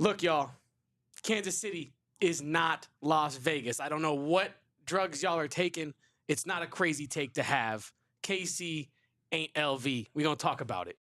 Look, y'all, Kansas City is not Las Vegas. I don't know what drugs y'all are taking. It's not a crazy take to have. KC ain't LV. We're going to talk about it.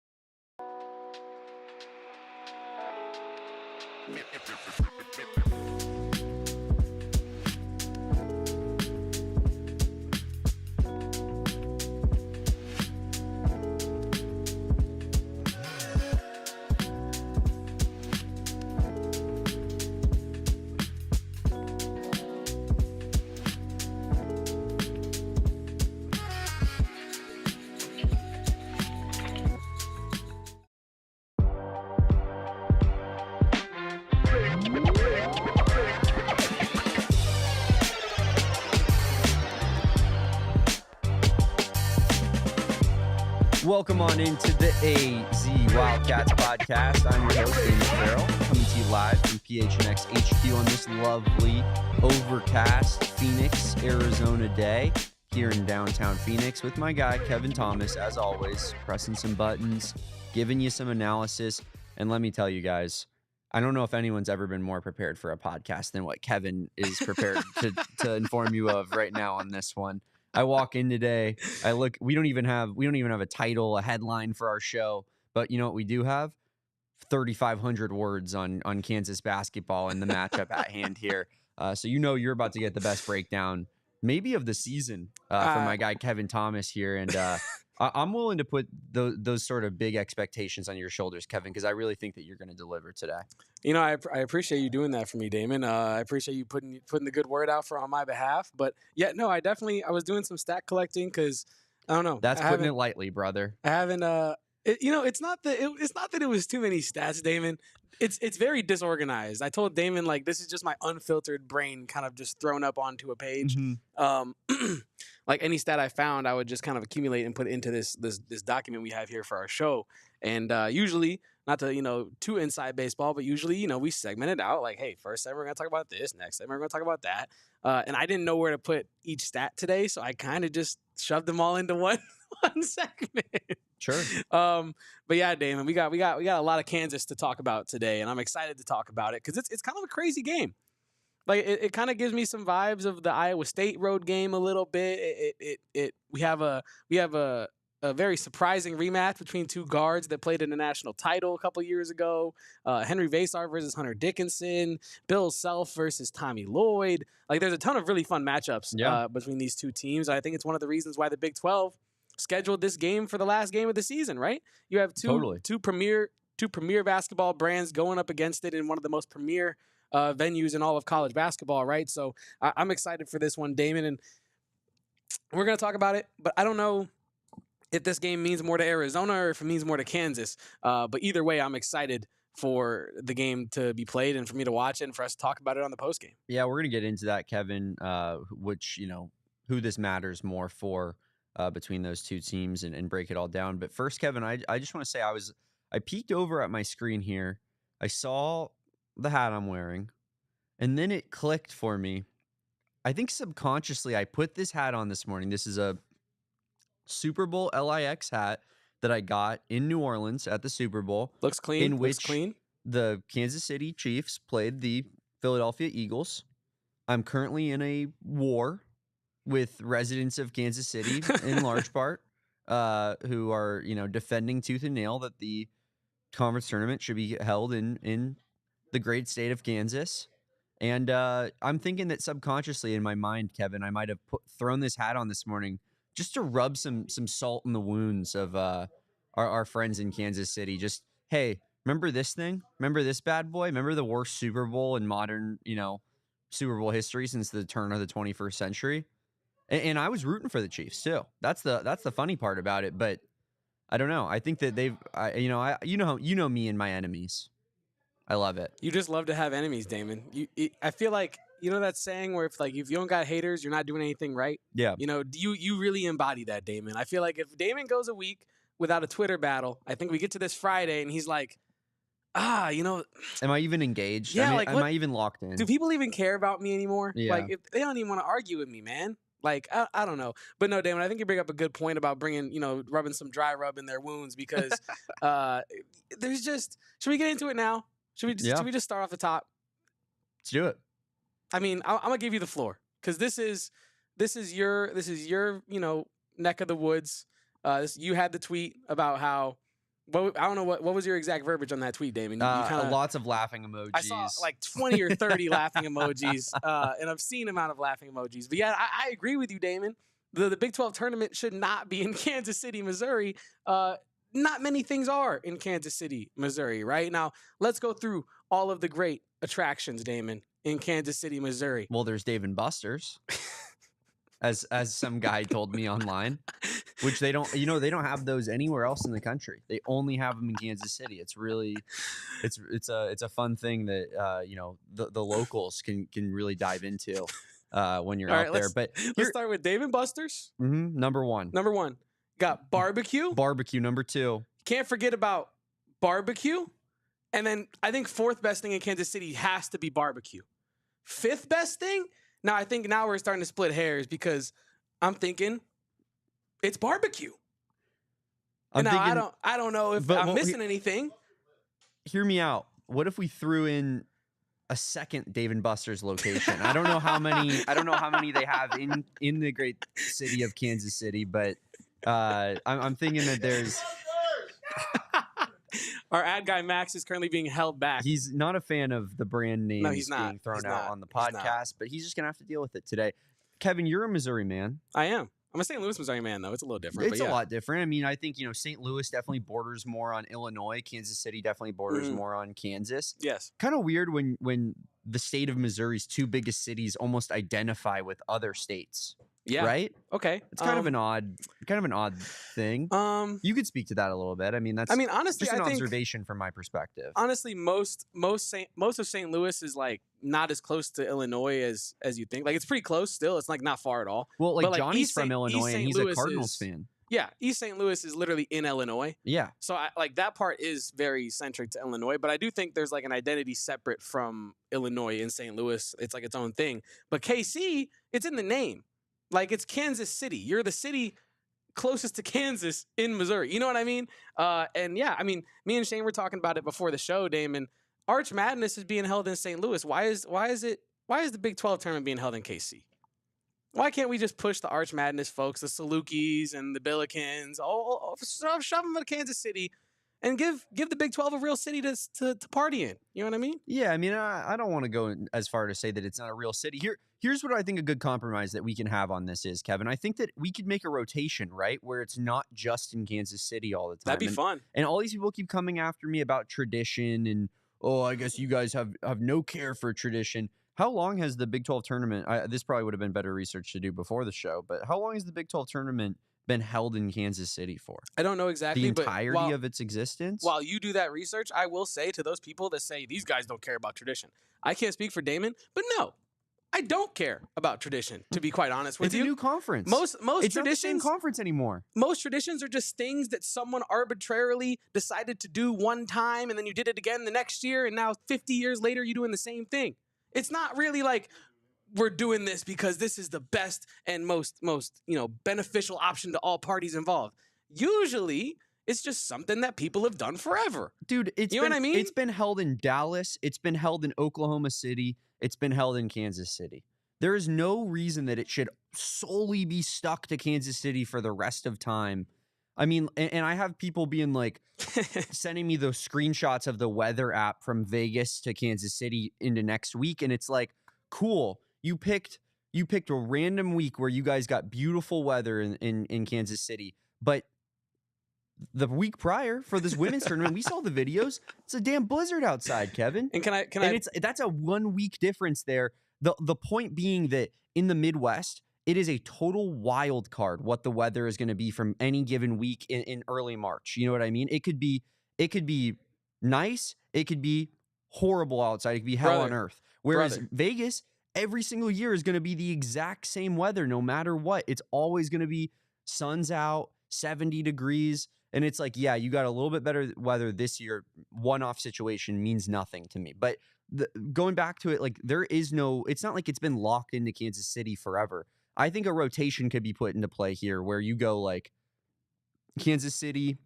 Welcome on into the AZ Wildcats podcast. I'm your host, Damon Farrell, coming to you live from PHNX HQ on this lovely, overcast Phoenix, Arizona day here in downtown Phoenix with my guy, Kevin Thomas, as always, pressing some buttons, giving you some analysis. And let me tell you guys, I don't know if anyone's ever been more prepared for a podcast than what Kevin is prepared to inform you of right now on this one. I walk in today, I look, we don't even have a title, a headline for our show, but you know what we do have? 3,500 words on Kansas basketball and the matchup at hand here. So you know you're about to get the best breakdown maybe of the season from my guy Kevin Thomas here. And I'm willing to put those sort of big expectations on your shoulders, Kevin, because I really think that you're going to deliver today. You know, I appreciate you doing that for me, Damon. I appreciate you putting the good word out on my behalf. But yeah, no, I was doing some stat collecting because I don't know. That's putting it lightly, brother. I haven't. It's not that it was too many stats, Damon. It's very disorganized. I told Damon, like, this is just my unfiltered brain kind of just thrown up onto a page. Mm-hmm. Like any stat I found, I would just kind of accumulate and put into this document we have here for our show. And usually, not to, too inside baseball, but usually, we segment it out like, hey, first segment we're going to talk about this, next segment we're going to talk about that. And I didn't know where to put each stat today, so I kind of just shoved them all into one segment. Sure. But yeah, Damon, we got a lot of Kansas to talk about today, and I'm excited to talk about it because it's kind of a crazy game. Like it kind of gives me some vibes of the Iowa State road game a little bit. We have a very surprising rematch between two guards that played in the national title a couple years ago. Henri Veesaar versus Hunter Dickinson, Bill Self versus Tommy Lloyd. Like there's a ton of really fun matchups between these two teams. I think it's one of the reasons why the Big 12 scheduled this game for the last game of the season, right? You have two premier basketball brands going up against it in one of the most premier venues in all of college basketball, right? So I'm excited for this one, Damon, and we're going to talk about it, but I don't know if this game means more to Arizona or if it means more to Kansas. But either way, I'm excited for the game to be played and for me to watch it and for us to talk about it on the postgame. Yeah, we're going to get into that, Kevin, which, who this matters more for between those two teams and break it all down. But first, Kevin, I just want to say I peeked over at my screen here. I saw the hat I'm wearing, and then it clicked for me. I think subconsciously I put this hat on this morning. This is a Super Bowl LIX hat that I got in New Orleans at the Super Bowl. Looks clean. In which the Kansas City Chiefs played the Philadelphia Eagles. I'm currently in a war with residents of Kansas City in large part, who are, defending tooth and nail that the conference tournament should be held in the great state of Kansas. And I'm thinking that subconsciously in my mind, Kevin, I might have thrown this hat on this morning just to rub some salt in the wounds of our friends in Kansas City. Just, hey, remember this thing? Remember this bad boy? Remember the worst Super Bowl in modern, Super Bowl history since the turn of the 21st century? And I was rooting for the Chiefs too. That's the funny part about it. But I don't know. I think that you know me and my enemies. I love it. You just love to have enemies, Damon. I feel like, that saying where if you don't got haters, you're not doing anything right. Yeah. You really embody that, Damon. I feel like if Damon goes a week without a Twitter battle, I think we get to this Friday and he's like, am I even engaged? Yeah, am I even locked in? Do people even care about me anymore? Yeah. Like, if they don't even want to argue with me, man. Like, I don't know. But no, Damon, I think you bring up a good point about bringing, rubbing some dry rub in their wounds because there's just – should we get into it now? Should we just start off the top? Let's do it. I mean, I'm gonna give you the floor because this is your neck of the woods. You had the tweet about how. Well, I don't know what was your exact verbiage on that tweet, Damon. You kinda, lots of laughing emojis. I saw like 20 or 30 laughing emojis, an obscene amount of laughing emojis. But yeah, I agree with you, Damon. The Big 12 tournament should not be in Kansas City, Missouri. Not many things are in Kansas City, Missouri. Right now, let's go through all of the great attractions, Damon, in Kansas City, Missouri. Well, there's Dave and Buster's, as some guy told me online, which they don't have those anywhere else in the country. They only have them in Kansas City. It's really, it's a fun thing that the locals can really dive into when you're out there. But let's start with Dave and Buster's. Number one. Got barbecue. Barbecue, number 2. Can't forget about barbecue. And then I think 4th best thing in Kansas City has to be barbecue. 5th best thing? Now I think we're starting to split hairs because I'm thinking it's barbecue. I don't know if I'm missing anything. Hear me out. What if we threw in a second Dave and Buster's location? I don't know how many they have in the great city of Kansas City, but I'm thinking that there's our ad guy Max is currently being held back. He's not a fan of the brand names being thrown out on the podcast, but he's just gonna have to deal with it today. Kevin, you're a Missouri man. I am. I'm a St. Louis, Missouri man, though. It's a little different. It's a lot different. I mean, I think St. Louis definitely borders more on Illinois. Kansas City definitely borders more on Kansas. Yes. Kind of weird when the state of Missouri's 2 biggest cities almost identify with other states. Yeah. Right? Okay. It's kind of an odd thing. You could speak to that a little bit. I mean, honestly, just an observation from my perspective. Honestly, most of St. Louis is like not as close to Illinois as you think. Like it's pretty close still. It's like not far at all. Well, like Johnny's from Illinois and he's a Cardinals fan. Yeah, East St. Louis is literally in Illinois. Yeah. So that part is very centric to Illinois, but I do think there's like an identity separate from Illinois in St. Louis. It's like its own thing. But KC, it's in the name. Like it's Kansas City. You're the city closest to Kansas in Missouri. You know what I mean? And yeah, I mean, me and Shane were talking about it before the show, Damon. Arch Madness is being held in St. Louis. Why is the Big 12 tournament being held in KC? Why can't we just push the Arch Madness folks, the Salukis and the Billikens, shove them to Kansas City and give the Big 12 a real city to party in? You know what I mean? Yeah, I mean, I don't want to go as far to say that it's not a real city. Here's what I think a good compromise that we can have on this is, Kevin. I think that we could make a rotation, right, where it's not just in Kansas City all the time. That'd be fun. And all these people keep coming after me about tradition and, I guess you guys have no care for tradition. How long has the Big 12 tournament, this probably would have been better research to do before the show, but how long has the Big 12 tournament been held in Kansas City for? I don't know exactly. The entirety of its existence? While you do that research, I will say to those people that say these guys don't care about tradition. I can't speak for Damon, but no, I don't care about tradition, to be quite honest with you. It's a new conference. Most it's traditions, not the same conference anymore. Most traditions are just things that someone arbitrarily decided to do one time, and then you did it again the next year, and now 50 years later, you're doing the same thing. It's not really like we're doing this because this is the best and most beneficial option to all parties involved. Usually, it's just something that people have done forever. Dude, what I mean? It's been held in Dallas. It's been held in Oklahoma City. It's been held in Kansas City. There is no reason that it should solely be stuck to Kansas City for the rest of time. I mean, and I have people being like, sending me those screenshots of the weather app from Vegas to Kansas City into next week. And it's like, cool. You picked a random week where you guys got beautiful weather in Kansas City. But the week prior for this women's tournament, we saw the videos. It's a damn blizzard outside, Kevin. And that's a 1 week difference there. The point being that in the Midwest, it is a total wild card what the weather is going to be from any given week in early March. You know what I mean? It could be nice. It could be horrible outside. It could be hell on earth. Whereas Vegas, every single year is going to be the exact same weather no matter what. It's always going to be sun's out, 70 degrees. And it's like, yeah, you got a little bit better weather this year. One-off situation means nothing to me. But going back to it, like it's not like it's been locked into Kansas City forever. I think a rotation could be put into play here where you go like Kansas City,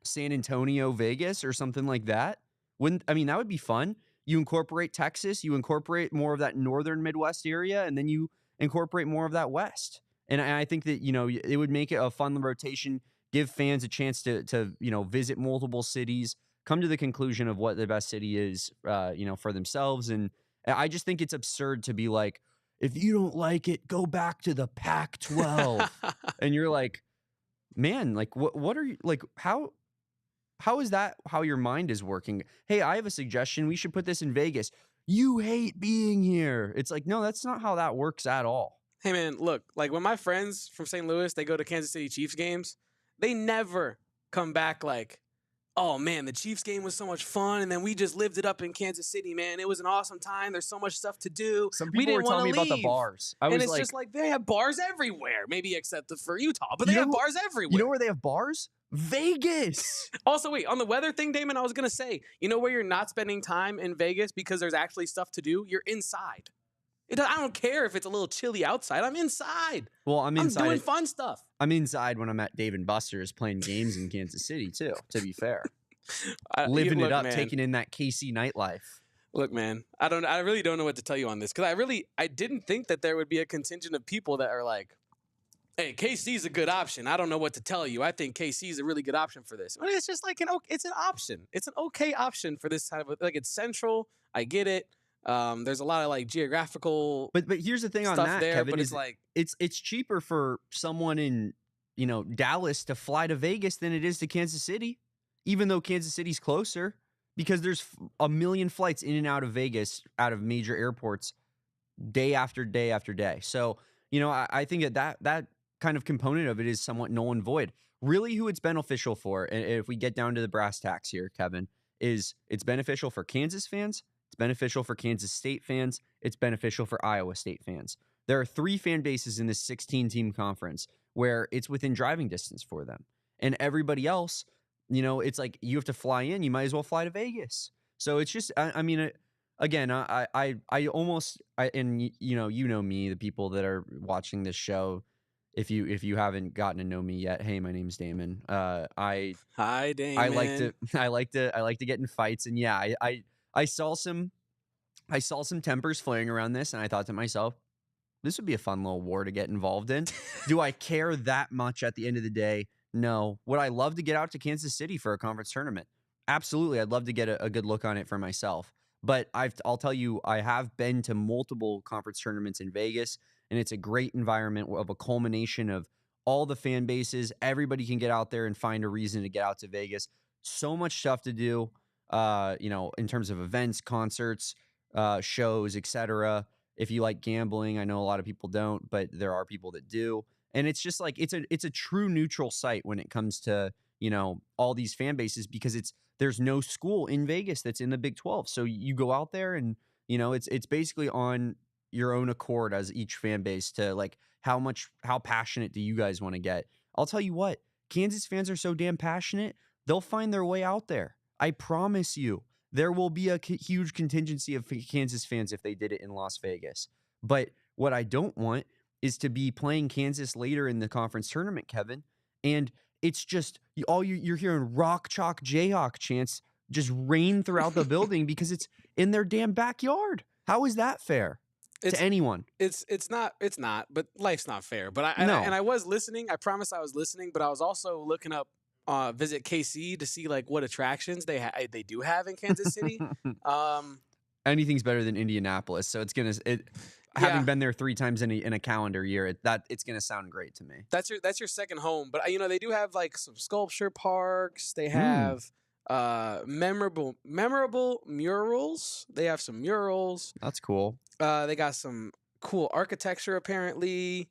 San Antonio, Vegas, or something like that, that would be fun. You incorporate Texas, you incorporate more of that northern Midwest area, and then you incorporate more of that West. And I think that, it would make it a fun rotation, give fans a chance to visit multiple cities, come to the conclusion of what the best city is, for themselves. And I just think it's absurd to be like, if you don't like it, go back to the Pac-12. And you're like, man, like, what are you, like, how is that how your mind is working? Hey, I have a suggestion. We should put this in Vegas. You hate being here. It's like, no, that's not how that works at all. Hey, man, look, like when my friends from St. Louis, they go to Kansas City Chiefs games, they never come back like, oh, man, the Chiefs game was so much fun, and then we just lived it up in Kansas City, man. It was an awesome time. There's so much stuff to do. Some people were telling me about the bars. And it's just like, they have bars everywhere, maybe except for Utah, but they have bars everywhere. You know where they have bars? Vegas. Also, wait, on the weather thing, Damon, I was going to say, you know where you're not spending time in Vegas because there's actually stuff to do? You're inside. I don't care if it's a little chilly outside. I'm inside. Well, I'm inside. I'm doing fun stuff. I'm inside when I'm at Dave & Buster's playing games in Kansas City, too, to be fair. Living it up, man. Taking in that KC nightlife. Look, man, I really don't know what to tell you on this because I didn't think that there would be a contingent of people that are like, hey, KC's a good option. I don't know what to tell you. I think KC's a really good option for this. But it's just like it's an option. It's an okay option for this type of, like, it's central. I get it. There's a lot of like geographical, but here's the thing on that, there, Kevin, but it's like it's cheaper for someone in Dallas to fly to Vegas than it is to Kansas City, even though Kansas City's closer, because there's a million flights in and out of Vegas, out of major airports, day after day after day. So I think that kind of component of it is somewhat null and void. Really, who it's beneficial for, and if we get down to the brass tacks here, Kevin, is it's beneficial for Kansas fans. It's beneficial for Kansas State fans. It's beneficial for Iowa State fans. There are 3 fan bases in this 16-team conference where it's within driving distance for them. And everybody else, it's like you have to fly in. You might as well fly to Vegas. So it's just, again, I almost, and you know me, the people that are watching this show, if you haven't gotten to know me yet, hey, my name's Damon. Hi, Damon. I like to get in fights, and yeah, I saw some tempers flaring around this, and I thought to myself, this would be a fun little war to get involved in. Do I care that much at the end of the day? No. Would I love to get out to Kansas City for a conference tournament? Absolutely. I'd love to get a good look on it for myself. But I'll tell you, I have been to multiple conference tournaments in Vegas, and it's a great environment of a culmination of all the fan bases. Everybody can get out there and find a reason to get out to Vegas. So much stuff to do. In terms of events, concerts, shows, etc. If you like gambling, I know a lot of people don't, but there are people that do. And it's just like it's a true neutral site when it comes to, all these fan bases, because there's no school in Vegas that's in the Big 12. So you go out there and, it's basically on your own accord as each fan base to like how passionate do you guys want to get? I'll tell you what, Kansas fans are so damn passionate, they'll find their way out there. I promise you, there will be a huge contingency of Kansas fans if they did it in Las Vegas. But what I don't want is to be playing Kansas later in the conference tournament, Kevin, and it's just you're hearing rock chalk Jayhawk chants just rain throughout the building because it's in their damn backyard. How is that fair to anyone? It's not, but life's not fair. But I was listening. I promise I was listening, but I was also looking up Visit KC to see like what attractions they do have in Kansas City. Anything's better than Indianapolis, so having been there 3 times in a calendar year, it's gonna sound great to me. That's your second home, but they do have like some sculpture parks. They have memorable murals. They have some murals. That's cool. They got some cool architecture apparently,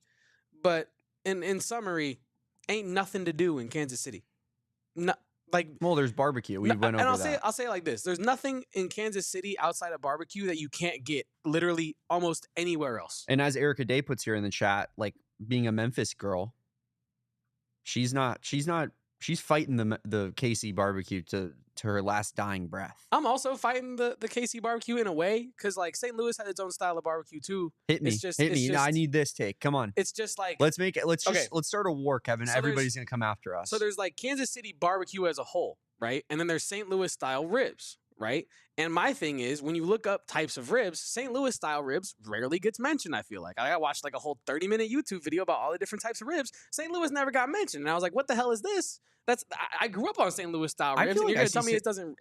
but in summary, ain't nothing to do in Kansas City. No, well, there's barbecue. We went over that. I'll say it like this: there's nothing in Kansas City outside of barbecue that you can't get literally almost anywhere else. And as Erika Day puts here in the chat, like being a Memphis girl, she's fighting the KC barbecue to her last dying breath. I'm also fighting the KC barbecue in a way because like St. Louis had its own style of barbecue too. Hit me. I need this take. Come on. It's just like let's start a war, Kevin. So everybody's gonna come after us. So there's like Kansas City barbecue as a whole, right? And then there's St. Louis style ribs, right? And my thing is, when you look up types of ribs, St. Louis style ribs rarely gets mentioned, I feel like. I watched like a whole 30-minute YouTube video about all the different types of ribs. St. Louis never got mentioned. And I was like, what the hell is this? I grew up on St. Louis style I ribs, feel and like you're I going to tell see me it doesn't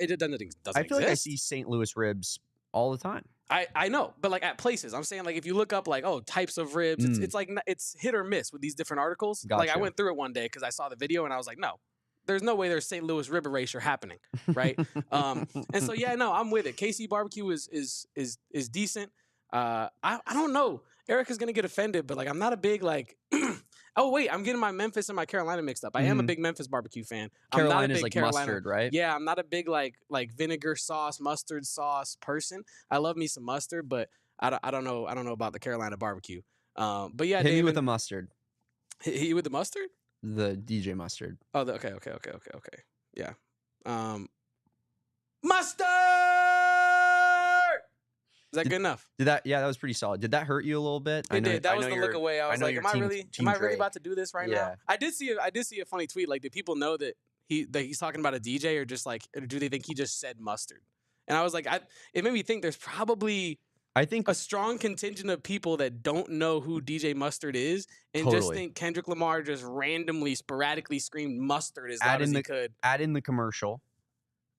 I feel like I exist? see St. Louis ribs all the time. I know, but like at places, I'm saying like if you look up like types of ribs, it's like it's hit or miss with these different articles. Like I Gotcha. went through it one day because I saw the video and I was like, no, there's no way there's St. Louis rib erasure happening, right? And so yeah, no, I'm with it. KC barbecue is decent. I don't know. Erika's gonna get offended, but like I'm not a big like. Oh wait, I'm getting my Memphis and my Carolina mixed up. I am a big Memphis barbecue fan. Carolina's like mustard, right? Yeah, I'm not a big like vinegar sauce, mustard sauce person. I love me some mustard, but I don't know about the Carolina barbecue. But yeah, Hit me Damon, with the mustard. hit you with the mustard? The DJ mustard. Oh, okay. Yeah. Mustard! Is that good enough? Yeah, that was pretty solid. Did that hurt you a little bit? It did. That was the look away. I was like, am I really about to do this right now? I did see a funny tweet. Like, did people know that he's talking about a DJ, or just like, or do they think he just said mustard? And I was like, it made me think there's probably a strong contingent of people that don't know who DJ Mustard is and just think Kendrick Lamar just randomly, sporadically screamed mustard as loud as he could. Add in the commercial.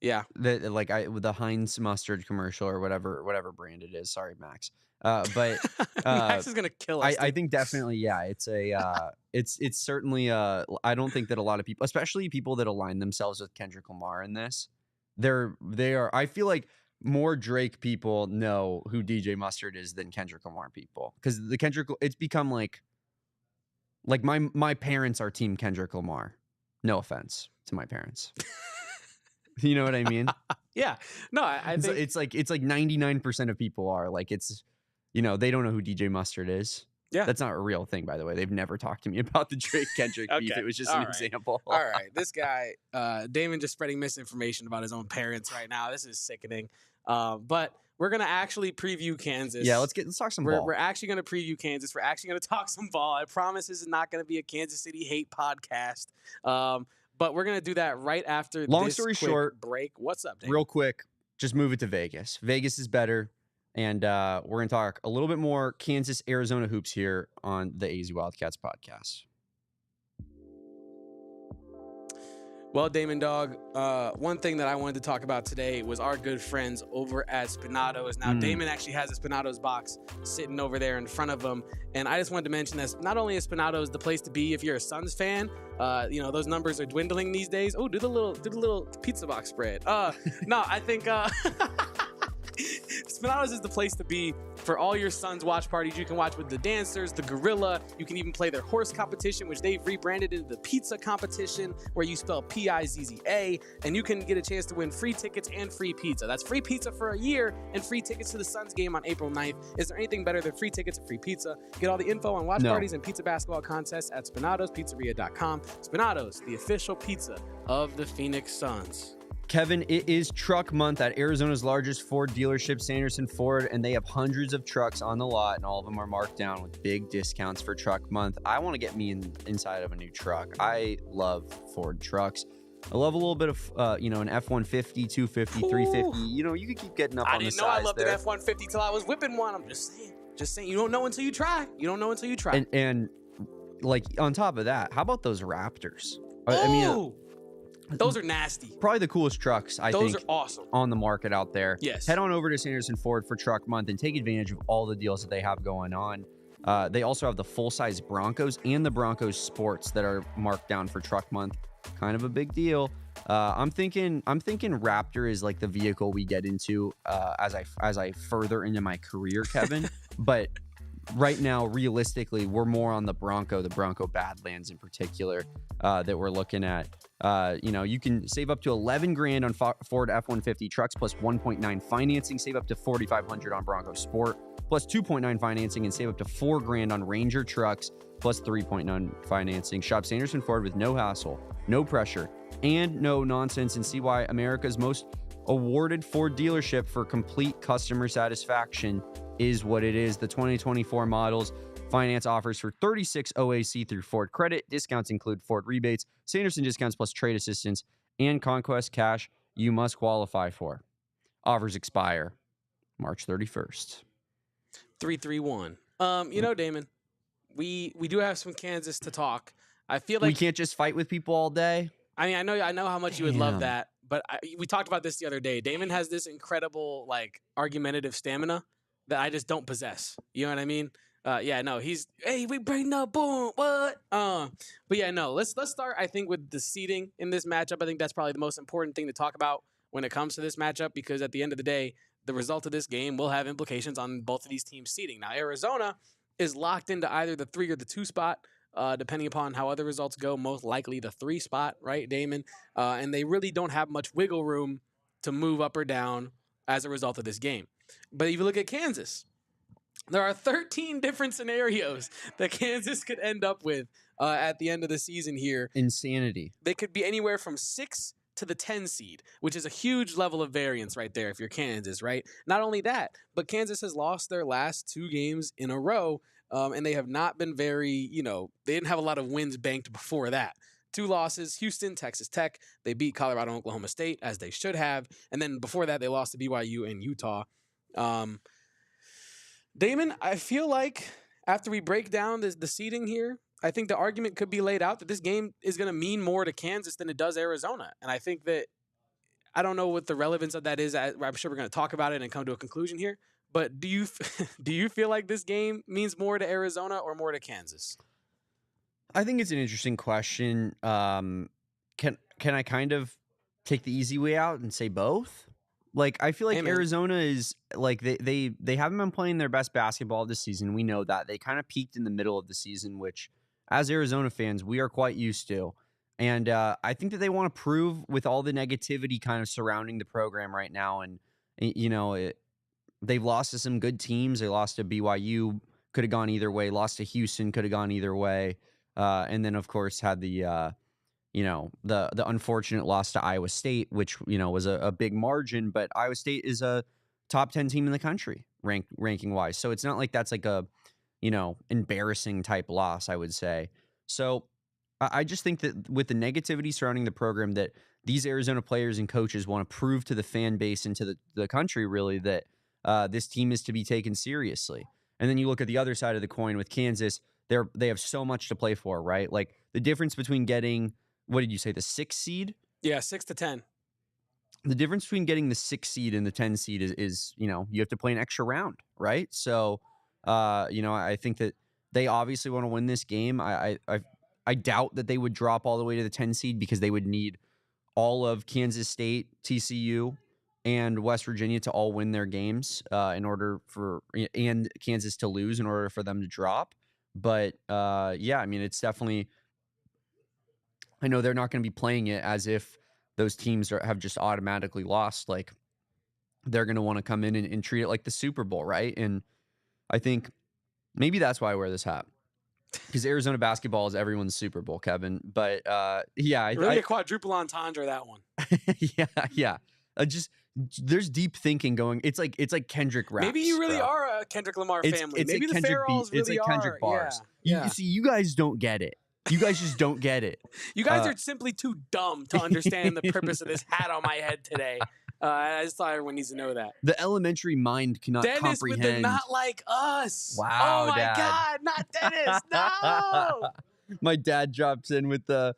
Yeah, with the Heinz mustard commercial or whatever brand it is. Sorry, Max. But Max is gonna kill us. I think definitely, yeah. It's it's certainly I don't think that a lot of people, especially people that align themselves with Kendrick Lamar in this, they are. I feel like more Drake people know who DJ Mustard is than Kendrick Lamar people, because the Kendrick, it's become like my parents are team Kendrick Lamar. No offense to my parents. You know what I mean? Yeah. No, I think it's like 99% of people are like, it's, they don't know who DJ Mustard is. Yeah. That's not a real thing, by the way. They've never talked to me about the Drake Kendrick beef. It was just an example. All right. This guy, Damon, just spreading misinformation about his own parents right now. This is sickening. But we're gonna actually preview Kansas. Yeah, let's talk some ball. We're actually gonna preview Kansas. We're actually gonna talk some ball. I promise this is not gonna be a Kansas City hate podcast. But we're going to do that right after Long story short, break. What's up, Dave? Real quick, just move it to Vegas. Vegas is better. And we're going to talk a little bit more Kansas, Arizona hoops here on the AZ Wildcats podcast. Well, Damon Dog, one thing that I wanted to talk about today was our good friends over at Spinato's. Now, Damon actually has a Spinato's box sitting over there in front of him. And I just wanted to mention that not only is Spinato's the place to be if you're a Suns fan, those numbers are dwindling these days. Oh, do the little pizza box spread. No, I think Spinato's is the place to be for all your Suns watch parties. You can watch with the dancers, the gorilla. You can even play their horse competition, which they've rebranded into the pizza competition, where you spell Pizza, and you can get a chance to win free tickets and free pizza. That's free pizza for a year and free tickets to the Suns game on April 9th. Is there anything better than free tickets and free pizza? Get all the info on watch parties and pizza basketball contests at SpinatosPizzeria.com. Spinato's, the official pizza of the Phoenix Suns. Kevin, it is truck month at Arizona's largest Ford dealership, Sanderson Ford, and they have hundreds of trucks on the lot, and all of them are marked down with big discounts for truck month. I want to get me inside of a new truck. I love Ford trucks. I love a little bit of, an F-150, 250, 350. You could keep getting up on the size there. I didn't know I loved an F-150 till I was whipping one. I'm just saying. You don't know until you try. And like, on top of that, how about those Raptors? Those are nasty. Probably the coolest trucks, I think. Those are awesome. On the market out there. Yes. Head on over to Sanderson Ford for Truck Month and take advantage of all the deals that they have going on. They also have the full-size Broncos and the Broncos Sports that are marked down for Truck Month. Kind of a big deal. I'm thinking Raptor is like the vehicle we get into as I further into my career, Kevin. But right now, realistically, we're more on the Bronco Badlands in particular that we're looking at. You can save up to $11,000 on Ford F-150 trucks plus 1.9 financing. Save up to $4,500 on Bronco Sport plus 2.9 financing, and save up to $4,000 on Ranger trucks plus 3.9 financing. Shop Sanderson Ford with no hassle, no pressure, and no nonsense, and see why America's most awarded Ford dealership for complete customer satisfaction is what it is. The 2024 models finance offers for 36 OAC through Ford Credit. Discounts include Ford rebates, Sanderson discounts plus trade assistance, and Conquest cash you must qualify for. Offers expire March 31st. 3-3-1. Damon, we do have some Kansas to talk. I feel like we can't just fight with people all day. I mean, I know how much you would love Damn. that, but we talked about this the other day. Damon has this incredible like argumentative stamina that I just don't possess. You know what I mean? We bring the boom. What? But yeah, no. Let's start. I think with the seeding in this matchup. I think that's probably the most important thing to talk about when it comes to this matchup, because at the end of the day, the result of this game will have implications on both of these teams' seeding. Now, Arizona is locked into either the 3 or the 2 spot. Depending upon how other results go, most likely the 3 spot, right, Damon? And they really don't have much wiggle room to move up or down as a result of this game. But if you look at Kansas, there are 13 different scenarios that Kansas could end up with at the end of the season here. Insanity. They could be anywhere from 6 to the 10 seed, which is a huge level of variance right there if you're Kansas, right? Not only that, but Kansas has lost their last 2 games in a row. And they have not been very, they didn't have a lot of wins banked before that. 2 losses, Houston, Texas Tech. They beat Colorado and Oklahoma State, as they should have. And then before that, they lost to BYU and Utah. Damon, I feel like after we break down the seeding here, I think the argument could be laid out that this game is going to mean more to Kansas than it does Arizona. And I think that, I don't know what the relevance of that is. I'm sure we're going to talk about it and come to a conclusion here. But do you feel like this game means more to Arizona or more to Kansas? I think it's an interesting question. Can I kind of take the easy way out and say both? Like, I feel like Arizona is like they haven't been playing their best basketball this season. We know that. They kind of peaked in the middle of the season, which as Arizona fans, we are quite used to. And I think that they want to prove with all the negativity kind of surrounding the program right now. And, they've lost to some good teams. They lost to BYU, could have gone either way. Lost to Houston, could have gone either way. And then, of course, had the unfortunate loss to Iowa State, which, was a big margin. But Iowa State is a top 10 team in the country, ranking-wise. So it's not like that's like a, embarrassing type loss, I would say. So I just think that with the negativity surrounding the program, that these Arizona players and coaches want to prove to the fan base and to the country, really, that this team is to be taken seriously. And then you look at the other side of the coin with Kansas, they have so much to play for, right? Like the difference between getting, what did you say, the 6 seed? Yeah, 6 to 10. The difference between getting the 6 seed and the 10 seed is you have to play an extra round, right? So, I think that they obviously want to win this game. I doubt that they would drop all the way to the 10 seed because they would need all of Kansas State, TCU, and West Virginia to all win their games and Kansas to lose in order for them to drop. But it's definitely, I know they're not going to be playing it as if those teams have just automatically lost. Like they're going to want to come in and treat it like the Super Bowl, right? And I think maybe that's why I wear this hat. Because Arizona basketball is everyone's Super Bowl, Kevin. But really a quadruple entendre, that one. Yeah. There's deep thinking going. It's like Kendrick raps. Maybe you really are a Kendrick Lamar family. Maybe like the Farrells really it's like Kendrick bars. Yeah. You see, you guys don't get it. You guys just don't get it. You guys are simply too dumb to understand the purpose of this hat on my head today. I just thought everyone needs to know that. The elementary mind cannot Dennis comprehend. with the not like us. Wow, oh my Dad. God, not Dennis. No. My dad drops in with the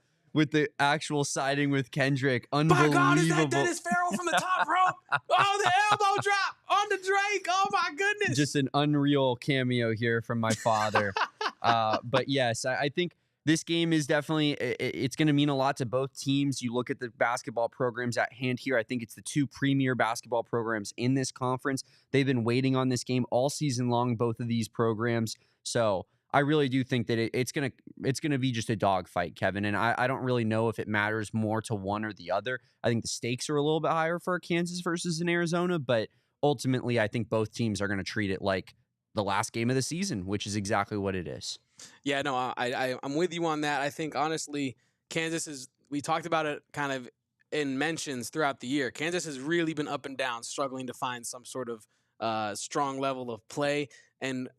actual siding with Kendrick. Unbelievable. By God, is that Dennis Farrell from the top rope? Oh, the elbow drop on the Drake. Oh my goodness. Just an unreal cameo here from my father. But yes, I think this game is definitely, it's going to mean a lot to both teams. You look at the basketball programs at hand here. I think it's the 2 premier basketball programs in this conference. They've been waiting on this game all season long, both of these programs. So I really do think that it's gonna be just a dogfight, Kevin. And I don't really know if it matters more to one or the other. I think the stakes are a little bit higher for Kansas versus in Arizona, but ultimately I think both teams are going to treat it like the last game of the season, which is exactly what it is. Yeah, no, I'm with you on that. I think honestly, Kansas we talked about it kind of in mentions throughout the year. Kansas has really been up and down, struggling to find some sort of strong level of play. And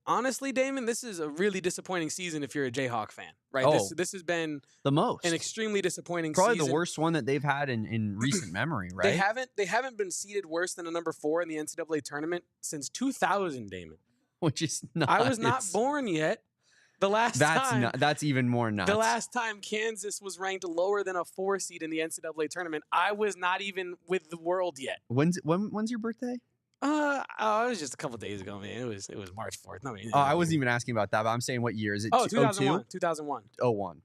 honestly, Damon, this is a really disappointing season if you're a Jayhawk fan, right? Oh, This has been the most. an extremely disappointing Probably season. the worst one that they've had in recent memory, right? They haven't been seeded worse than a number 4 in the NCAA tournament since 2000, Damon. Which is nuts. I was not born yet. The last time that's even more nuts. The last time Kansas was ranked lower than a 4 seed in the NCAA tournament, I was not even with the world yet. When's your birthday? It was just a couple days ago, man. It was March 4th. No, I wasn't even asking about that, but I'm saying what year is it? 2001. 2001. 01.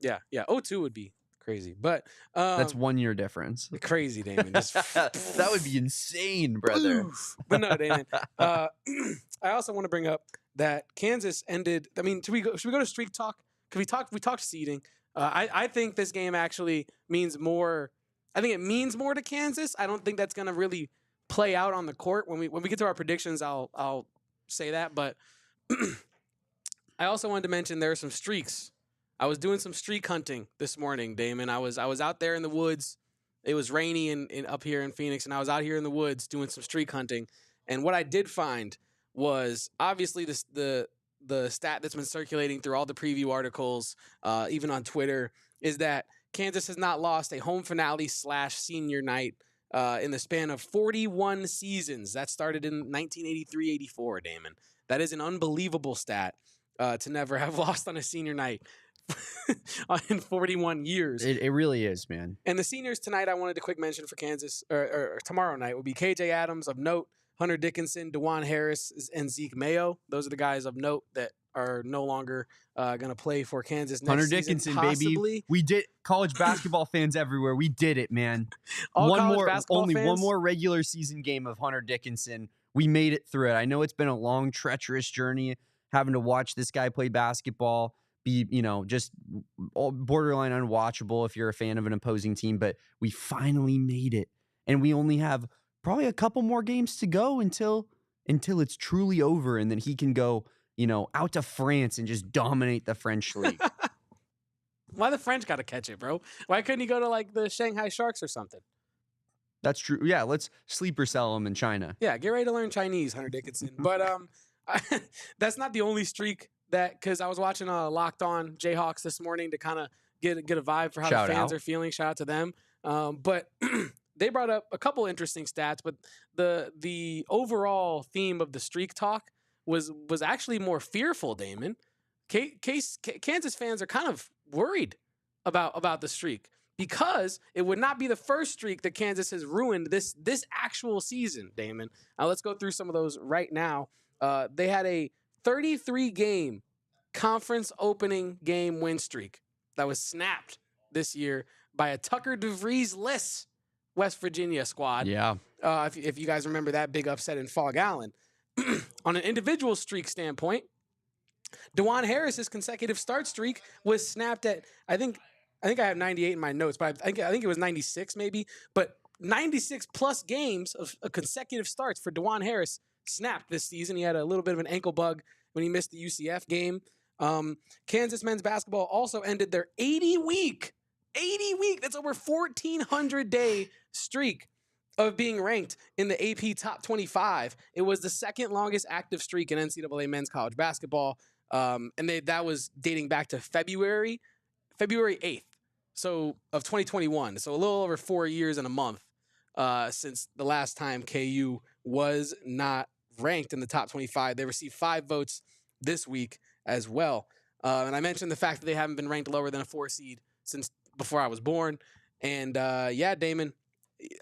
Yeah. 02 would be crazy, but that's 1 year difference. Crazy, Damon. That would be insane, brother. But no, Damon. I also want to bring up that Kansas ended. I mean, should we go to streak talk? Because we talked seeding. I think this game actually means more. I think it means more to Kansas. I don't think that's going to really play out on the court. When we get to our predictions, I'll say that. But I also wanted to mention there are some streaks. I was doing some streak hunting this morning, Damon. I was out there in the woods. It was rainy in up here in Phoenix, and I was out here in the woods doing some streak hunting. And what I did find was obviously the stat that's been circulating through all the preview articles, even on Twitter, is that Kansas has not lost a home finale / senior night in the span of 41 seasons. That started in 1983-84, Damon. That is an unbelievable stat to never have lost on a senior night in 41 years. It really is, man. And the seniors tonight, I wanted to quick mention for Kansas, or tomorrow night, will be KJ Adams of note, Hunter Dickinson, Dajuan Harris, and Zeke Mayo. Those are the guys of note that are no longer going to play for Kansas next Hunter season, Dickinson, possibly. baby. We did college basketball fans everywhere. We did it, man. One more regular season game of Hunter Dickinson. We made it through it. I know it's been a long, treacherous journey having to watch this guy play basketball. Be, just borderline unwatchable if you're a fan of an opposing team, but we finally made it. And we only have probably a couple more games to go until it's truly over, and then he can go, out to France and just dominate the French league. Why the French got to catch it, bro? Why couldn't he go to like the Shanghai Sharks or something? That's true. Yeah, let's sleeper sell him in China. Yeah, get ready to learn Chinese, Hunter Dickinson. But that's not the only streak because I was watching Locked On Jayhawks this morning to kind of get a vibe for how the fans are feeling. Shout out to them. But they brought up a couple interesting stats, but the overall theme of the streak talk was actually more fearful, Damon. Kansas fans are kind of worried about the streak because it would not be the first streak that Kansas has ruined this actual season, Damon. Now let's go through some of those right now. They had a 33-game conference opening game win streak that was snapped this year by a Tucker DeVries-less West Virginia squad. Yeah. If you guys remember that big upset in Fog Allen. On an individual streak standpoint, Dajuan Harris's consecutive start streak was snapped at, I think I have 98 in my notes, but I think it was 96 maybe. But 96 plus games of consecutive starts for Dajuan Harris snapped this season. He had a little bit of an ankle bug when he missed the UCF game. Kansas men's basketball also ended their 80-week, that's over 1,400-day streak of being ranked in the AP Top 25. It was the second longest active streak in NCAA men's college basketball, and that was dating back to February 8th, so of 2021. So a little over 4 years and a month since the last time KU was not ranked in the top 25. They received 5 votes this week as well. And I mentioned the fact that they haven't been ranked lower than a 4 seed since before I was born. And yeah, Damon,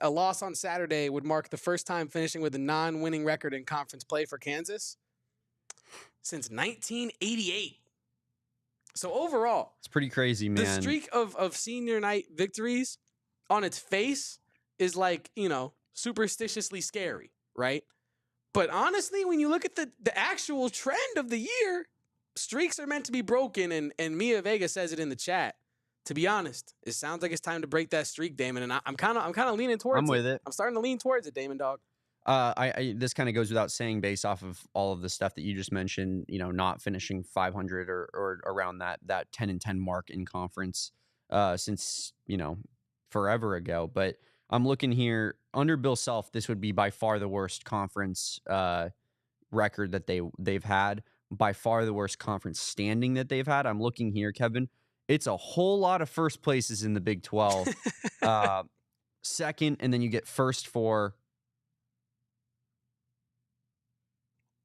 a loss on Saturday would mark the first time finishing with a non-winning record in conference play for Kansas since 1988. So overall, it's pretty crazy, man. The streak of senior night victories on its face is like, superstitiously scary, right? But honestly, when you look at the actual trend of the year, streaks are meant to be broken, and Mia Vega says it in the chat. To be honest, it sounds like it's time to break that streak, Damon, and I'm kind of leaning towards it. I'm with it. I'm starting to lean towards it, Damon, dog. This kind of goes without saying based off of all of the stuff that you just mentioned, not finishing 500 or around that 10-10 mark in conference since, forever ago. But I'm looking here under Bill Self, this would be by far the worst conference record that they've had, by far the worst conference standing that they've had. I'm looking here, Kevin. It's a whole lot of first places in the Big 12. Second, and then you get first for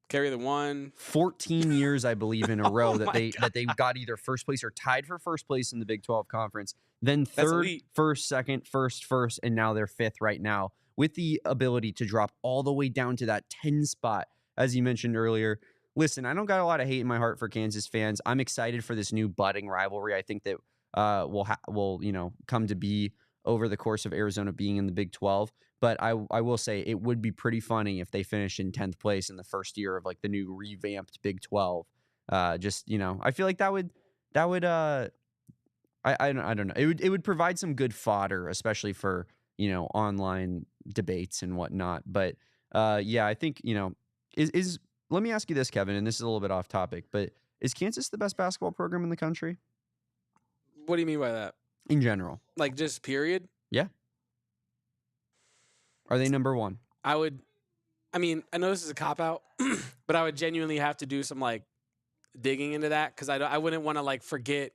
carry the one 14 years, I believe, in a row that God. they got either first place or tied for first place in the Big 12 conference. Then That's third, elite. first, second, first, and now they're fifth right now, with the ability to drop all the way down to that 10 spot, as you mentioned earlier. Listen, I don't got a lot of hate in my heart for Kansas fans. I'm excited for this new budding rivalry. I think that will come to be over the course of Arizona being in the Big 12. But I will say it would be pretty funny if they finish in 10th place in the first year of like the new revamped Big 12. I feel like that would I don't know. It would provide some good fodder, especially for, online debates and whatnot. But I think, is let me ask you this, Kevin, and this is a little bit off topic, but is Kansas the best basketball program in the country? What do you mean by that? In general. Like just period? Yeah. Are they number one? I know this is a cop-out, but I would genuinely have to do some like digging into that, because I wouldn't want to like forget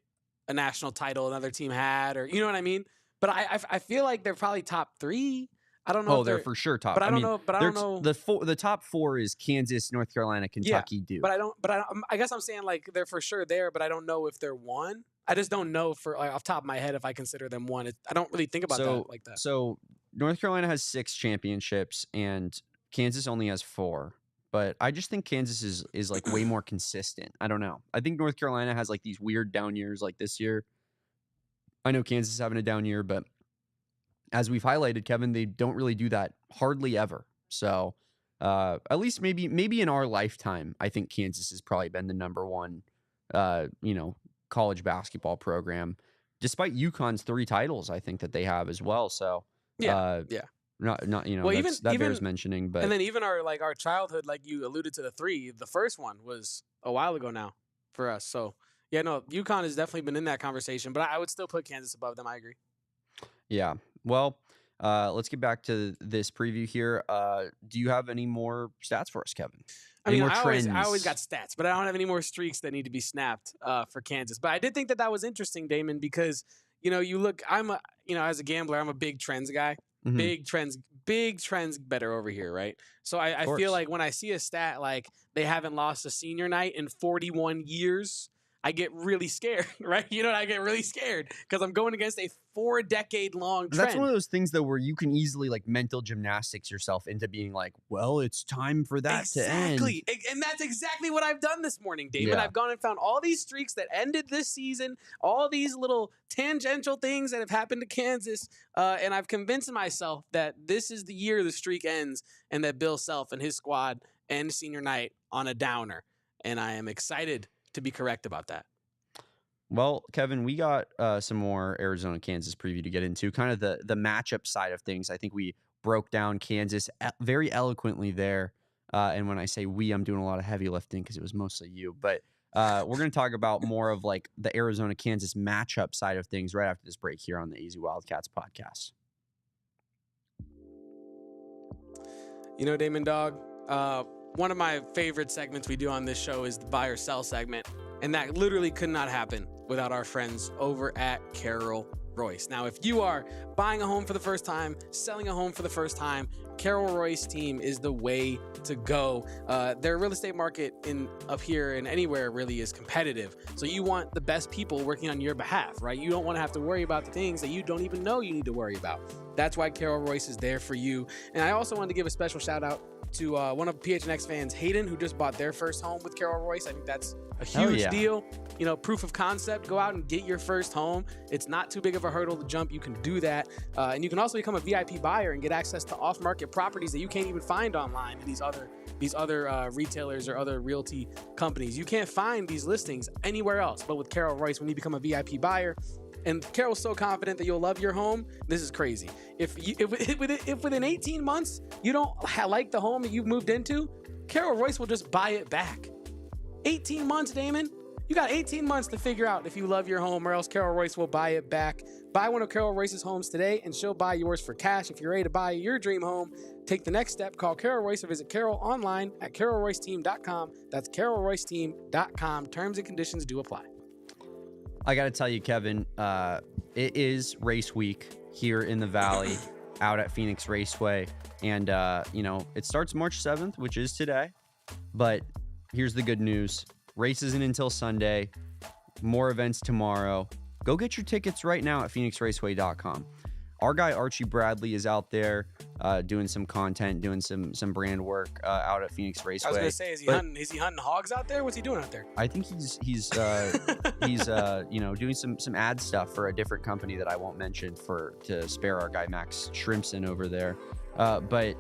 a national title another team had, or you know what I mean? But I feel like they're probably top 3. I don't know. Oh, they're for sure top. But I don't know. But I don't know. The top 4 is Kansas, North Carolina, Kentucky, Duke. But I guess I'm saying like they're for sure there, but I don't know if they're one. I just don't know off the top of my head if I consider them one. I don't really think about that like that. So North Carolina has 6 championships and Kansas only has 4. But I just think Kansas is like way more consistent. I don't know. I think North Carolina has like these weird down years like this year. I know Kansas is having a down year, but as we've highlighted, Kevin, they don't really do that hardly ever. So at least maybe in our lifetime, I think Kansas has probably been the number one, college basketball program, despite UConn's 3 titles. I think that they have as well. So yeah. Not Well, that bears mentioning, but and then even our childhood, like you alluded to, the 3, the first one was a while ago now for us. So yeah, no, UConn has definitely been in that conversation, but I would still put Kansas above them. I agree. Yeah. Well, let's get back to this preview here. Do you have any more stats for us, Kevin? I always got stats, but I don't have any more streaks that need to be snapped for Kansas. But I did think that was interesting, Damon, because you look. As a gambler, I'm a big trends guy. Mm-hmm. Big trends better over here, right? So I feel like when I see a stat like they haven't lost a senior night in 41 years, I get really scared, right? I get really scared because I'm going against a 4-decade-long trend. That's one of those things, though, where you can easily like mental gymnastics yourself into being like, well, it's time for that to end. Exactly. And that's exactly what I've done this morning, David. Yeah. I've gone and found all these streaks that ended this season, all these little tangential things that have happened to Kansas, and I've convinced myself that this is the year the streak ends and that Bill Self and his squad end senior night on a downer. And I am excited to be correct about that. Well, Kevin, we got some more Arizona-Kansas preview to get into, kind of the matchup side of things. I think we broke down Kansas very eloquently there. And when I say we, I'm doing a lot of heavy lifting because it was mostly you. But we're going to talk about more of like the Arizona-Kansas matchup side of things right after this break here on the AZ Wildcats podcast. Damon Dog, one of my favorite segments we do on this show is the buy or sell segment. And that literally could not happen without our friends over at Carol Royce. Now, if you are buying a home for the first time, selling a home for the first time, Carol Royce team is the way to go. Their real estate market up here and anywhere really is competitive. So you want the best people working on your behalf, right? You don't want to have to worry about the things that you don't even know you need to worry about. That's why Carol Royce is there for you. And I also wanted to give a special shout out to one of PHNX fans, Hayden, who just bought their first home with Carol Royce. I think that's a huge deal. Proof of concept. Go out and get your first home. It's not too big of a hurdle to jump. You can do that. And you can also become a VIP buyer and get access to off-market properties that you can't even find online in these other retailers or other realty companies. You can't find these listings anywhere else. But with Carol Royce, when you become a VIP buyer, and Carol's so confident that you'll love your home, this is crazy. If within 18 months you don't like the home that you've moved into, Carol Royce will just buy it back. 18 months, Damon. You got 18 months to figure out if you love your home, or else Carol Royce will buy it back. Buy one of Carol Royce's homes today, and she'll buy yours for cash. If you're ready to buy your dream home, Take the next step. Call Carol Royce or visit Carol online at carolroyceteam.com. That's carolroyceteam.com. Terms and conditions do apply. I got to tell you, Kevin, it is race week here in the Valley out at Phoenix Raceway. And, it starts March 7th, which is today. But here's the good news. Race isn't until Sunday. More events tomorrow. Go get your tickets right now at phoenixraceway.com. Our guy Archie Bradley is out there doing some content, doing some brand work out at Phoenix Raceway. I was gonna say, is he hunting hogs out there? What's he doing out there? I think he's doing some ad stuff for a different company that I won't mention to spare our guy Max Shrimpson over there. But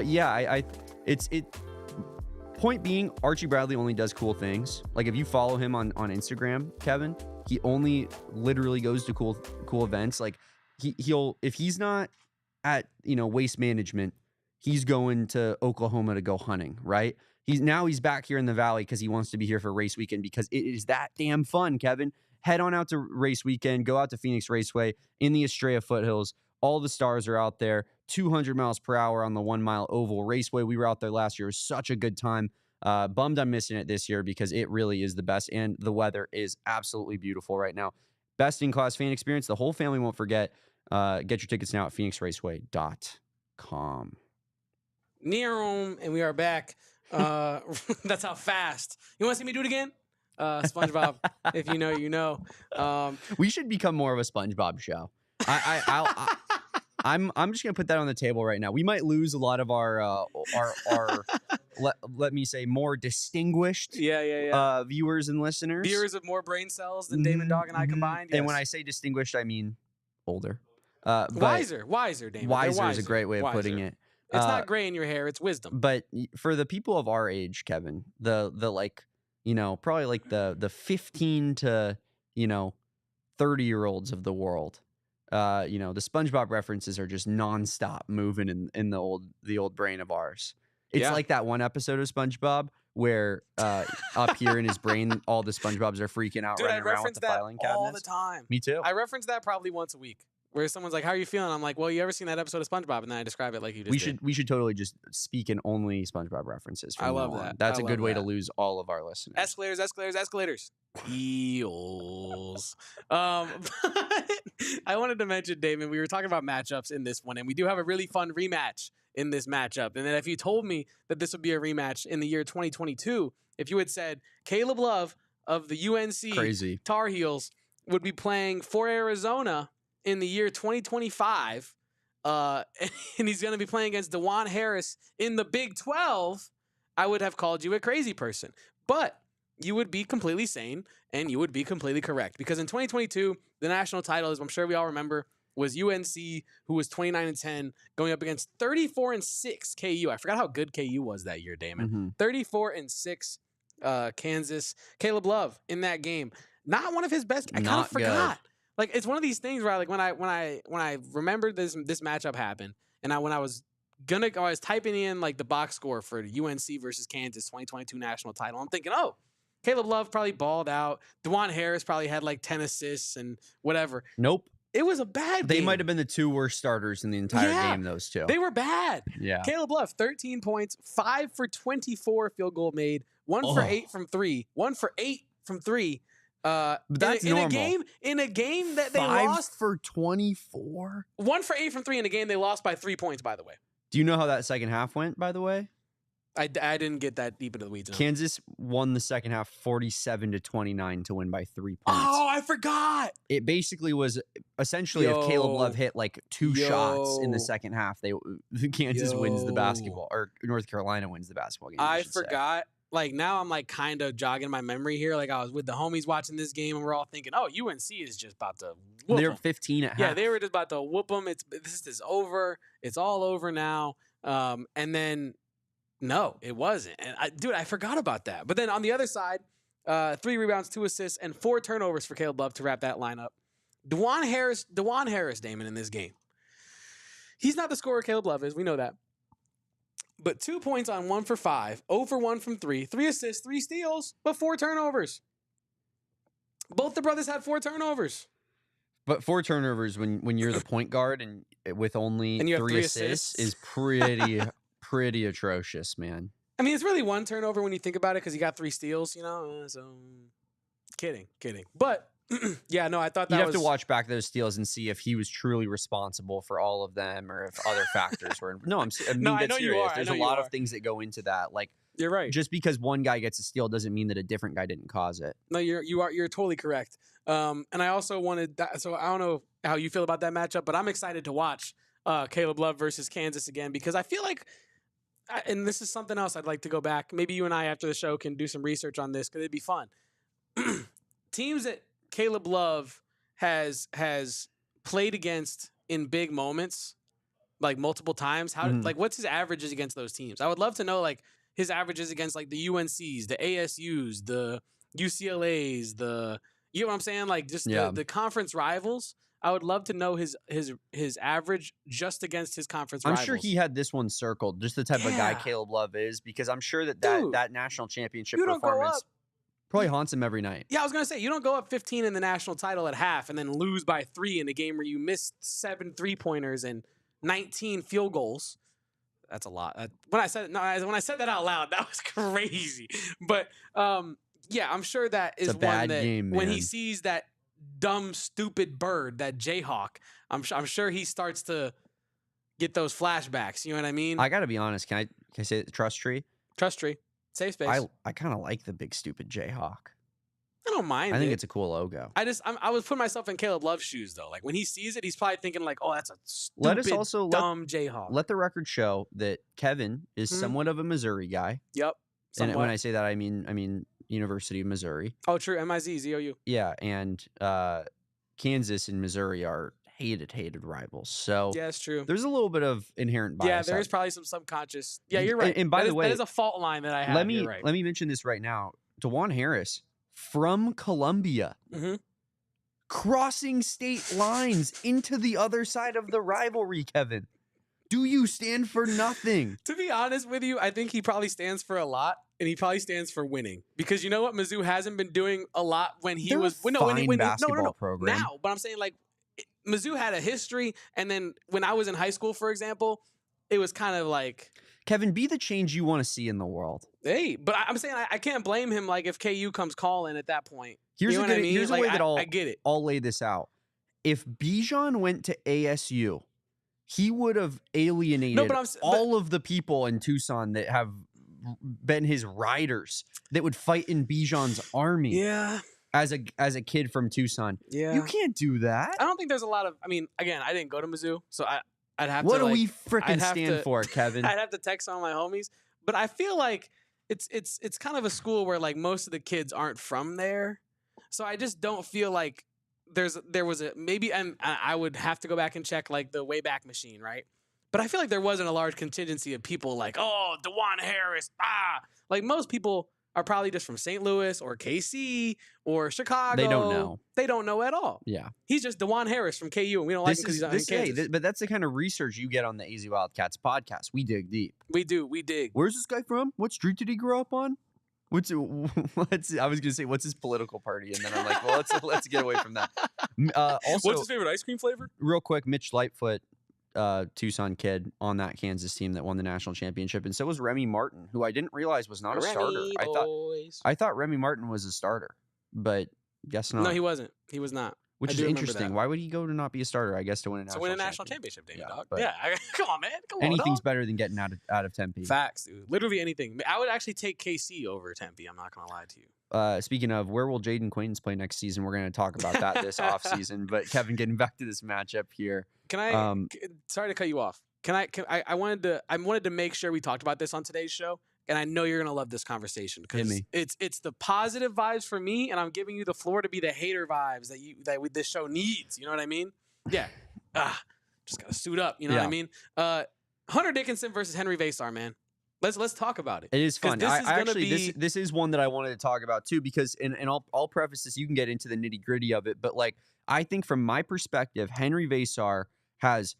yeah, point being, Archie Bradley only does cool things. Like if you follow him on Instagram, Kevin, he only literally goes to cool events. Like he'll if he's not at Waste Management, he's going to Oklahoma to go hunting, right? He's back here in the Valley because he wants to be here for race weekend because it is that damn fun, Kevin. Head on out to race weekend, go out to Phoenix Raceway in the Estrella foothills. All the stars are out there, 200 miles per hour on the 1 mile oval raceway. We were out there last year. It was such a good time. Bummed I'm missing it this year because it really is the best, and the weather is absolutely beautiful right now. Best in class fan experience. The whole family won't forget. Get your tickets now at phoenixraceway.com. And we are back. That's how fast. You want to see me do it again? SpongeBob, if you know, you know. We should become more of a SpongeBob show. I'm just gonna put that on the table right now. We might lose a lot of our let me say more distinguished viewers and listeners. Viewers with more brain cells than Damon Dog and I combined. Yes. And when I say distinguished, I mean older. Wiser, Damon. Wiser is a great way of putting it. It's not gray in your hair; it's wisdom. But for the people of our age, Kevin, probably like the 15 to 30-year-olds of the world, the SpongeBob references are just nonstop moving in the old brain of ours. It's like that one episode of SpongeBob where up here in his brain, all the SpongeBobs are freaking out, running around with the filing cabinets. All the time. Me too. I reference that probably once a week. Where someone's like, "How are you feeling?" I'm like, "Well, you ever seen that episode of SpongeBob?" And then I describe it like you just did. We should totally just speak in only SpongeBob references. I love that. That's a good way to lose all of our listeners. Escalators. Eels. I wanted to mention, Damon, we were talking about matchups in this one, and we do have a really fun rematch in this matchup. And then if you told me that this would be a rematch in the year 2022, if you had said Caleb Love of the UNC Tar Heels would be playing for Arizona in the year 2025, and he's going to be playing against Dajuan Harris in the Big 12, I would have called you a crazy person. But you would be completely sane, and you would be completely correct. Because in 2022, the national title, as I'm sure we all remember, was UNC, who was 29-10, going up against 34-6 KU. I forgot how good KU was that year, Damon. 34-6 Kansas. Caleb Love in that game. Not one of his best. I kind of forgot. Good. Like, it's one of these things where, like, when I remembered this matchup happened, and when I was typing in like the box score for UNC versus Kansas 2022 national title, I'm thinking, oh, Caleb Love probably balled out. Dajuan Harris probably had like 10 assists and whatever. Nope. It was a bad game. They might have been the two worst starters in the entire game, those two. They were bad. Yeah. Caleb Love, 13 points, 5 for 24 field goal made, 1 for 8 from 3, 1 for 8 from 3. But that's normal. In a game that they lost 5 for 24. 1 for 8 from 3 in a game they lost by 3 points, by the way. Do you know how that second half went, by the way? I didn't get that deep into the weeds. Kansas won the second half 47-29 to win by 3 points. Oh, I forgot. It basically was essentially if Caleb Love hit like 2 shots in the second half, Kansas wins the basketball, or North Carolina wins the basketball game. I forgot. Like, now I'm like kind of jogging my memory here. Like, I was with the homies watching this game, and we're all thinking, "Oh, UNC is just about to whoop They're them." 15 at half. Yeah, they were just about to whoop them. This is over. It's all over now. And then no, it wasn't. And I forgot about that. But then on the other side, 3 rebounds, 2 assists, and 4 turnovers for Caleb Love to wrap that lineup. Dajuan Harris, Damon, in this game. He's not the scorer Caleb Love is. We know that. But 2 points on 1 for 5, 0 for 1 from 3, 3 assists, 3 steals, but 4 turnovers. Both the brothers had 4 turnovers. But 4 turnovers when you're the point guard and with only And you have 3 3 assists is assists. pretty atrocious, man. I mean, it's really 1 turnover when you think about it because he got 3 steals, you know? So, kidding. But, yeah, no, I thought that You'd was... have to watch back those steals and see if he was truly responsible for all of them or if other factors were... No, I mean, No, I that's know you serious. are. There's a lot of things that go into that. Like, You're right. just because one guy gets a steal doesn't mean that a different guy didn't cause it. No, you're totally correct. And I also wanted that, so I don't know how you feel about that matchup, but I'm excited to watch Caleb Love versus Kansas again because I feel like, and this is something else I'd like to go back. Maybe you and I after the show can do some research on this because it'd be fun. Teams that Caleb Love has played against in big moments, like multiple times. Like what's his averages against those teams? I would love to know like his averages against like the UNCs, the ASUs, the UCLAs, you know what I'm saying? Like just the conference rivals. I would love to know his average just against his conference rivals. I'm sure he had this one circled, just the type of guy Caleb Love is, because I'm sure that national championship performance probably haunts him every night. Yeah, I was going to say, you don't go up 15 in the national title at half and then lose by 3 in a game where you missed 7 3-pointers and 19 field goals. That's a lot. When I said that out loud, that was crazy. But yeah, I'm sure that is one that game, when he sees that dumb, stupid bird, that Jayhawk, I'm sure he starts to get those flashbacks. You know what I mean? I got to be honest. Can I say it? Trust tree? Trust tree. Safe space. I kind of like the big, stupid Jayhawk. I don't mind. I think it's a cool logo. I was putting myself in Caleb Love's shoes though. Like when he sees it, he's probably thinking like, "Oh, that's a stupid, dumb Jayhawk." Let the record show that Kevin is somewhat of a Missouri guy. Yep. Somewhat. And when I say that, I mean University of Missouri. Oh, true. MIZ-ZOU. Yeah, and Kansas and Missouri are hated rivals. So yeah, it's true. There's a little bit of inherent bias. Yeah, there is probably some subconscious. Yeah, you're right. And by the way, that is a fault line that I have. Let me mention this right now. Dajuan Harris from Columbia, crossing state lines into the other side of the rivalry. Kevin, do you stand for nothing? To be honest with you, I think he probably stands for a lot, and he probably stands for winning. Because you know what, Mizzou hasn't been doing a lot when he was basketball program now. But I'm saying like Mizzou had a history, and then when I was in high school, for example, it was kind of like, Kevin, be the change you want to see in the world. Hey, but I'm saying I can't blame him. Like if KU comes calling at that point, here's a way that I get it. I'll lay this out. If Bijan went to ASU, he would have alienated all of the people in Tucson that have been his riders that would fight in Bijan's army. Yeah. As a kid from Tucson. Yeah. You can't do that. I don't think there's a lot of, I mean, again, I didn't go to Mizzou, so I'd have what to. What do like, we freaking stand for, Kevin? I'd have to text some of my homies. But I feel like it's kind of a school where like most of the kids aren't from there. So I just don't feel like there was a maybe, and I would have to go back and check like the Wayback Machine, right? But I feel like there wasn't a large contingency of people like, oh, Dajuan Harris, like most people are probably just from St. Louis or KC or Chicago. They don't know. They don't know at all. Yeah. He's just Dajuan Harris from KU, and we don't like him because he's not in Kansas. But that's the kind of research you get on the AZ Wildcats podcast. We dig deep. We do. We dig. Where's this guy from? What street did he grow up on? I was going to say, what's his political party? And then I'm like, well, let's get away from that. Also, what's his favorite ice cream flavor? Real quick, Mitch Lightfoot, Tucson kid on that Kansas team that won the national championship, and so was Remy Martin, who I didn't realize was not a starter. I thought Remy Martin was a starter, but guess not. No, he wasn't. He was not. Which is interesting. Why would he go to not be a starter? I guess to win a national championship, dog. Yeah, come on, man. Come on, anything's dog. better than getting out of Tempe. Facts, dude. Literally anything. I would actually take KC over Tempe. I'm not gonna lie to you. Speaking of, where will Jaden Quaintance play next season? We're going to talk about that this offseason. But Kevin, getting back to this matchup here. Can I? Sorry to cut you off. I wanted to make sure we talked about this on today's show, and I know you're gonna love this conversation because it's the positive vibes for me, and I'm giving you the floor to be the hater vibes that this show needs. You know what I mean? Yeah. Just gotta suit up. You know what I mean? Hunter Dickinson versus Henri Veesaar, man. Let's talk about it. It is fun. This is one that I wanted to talk about too, because and I'll preface this. You can get into the nitty gritty of it, but like I think from my perspective, Henri Veesaar has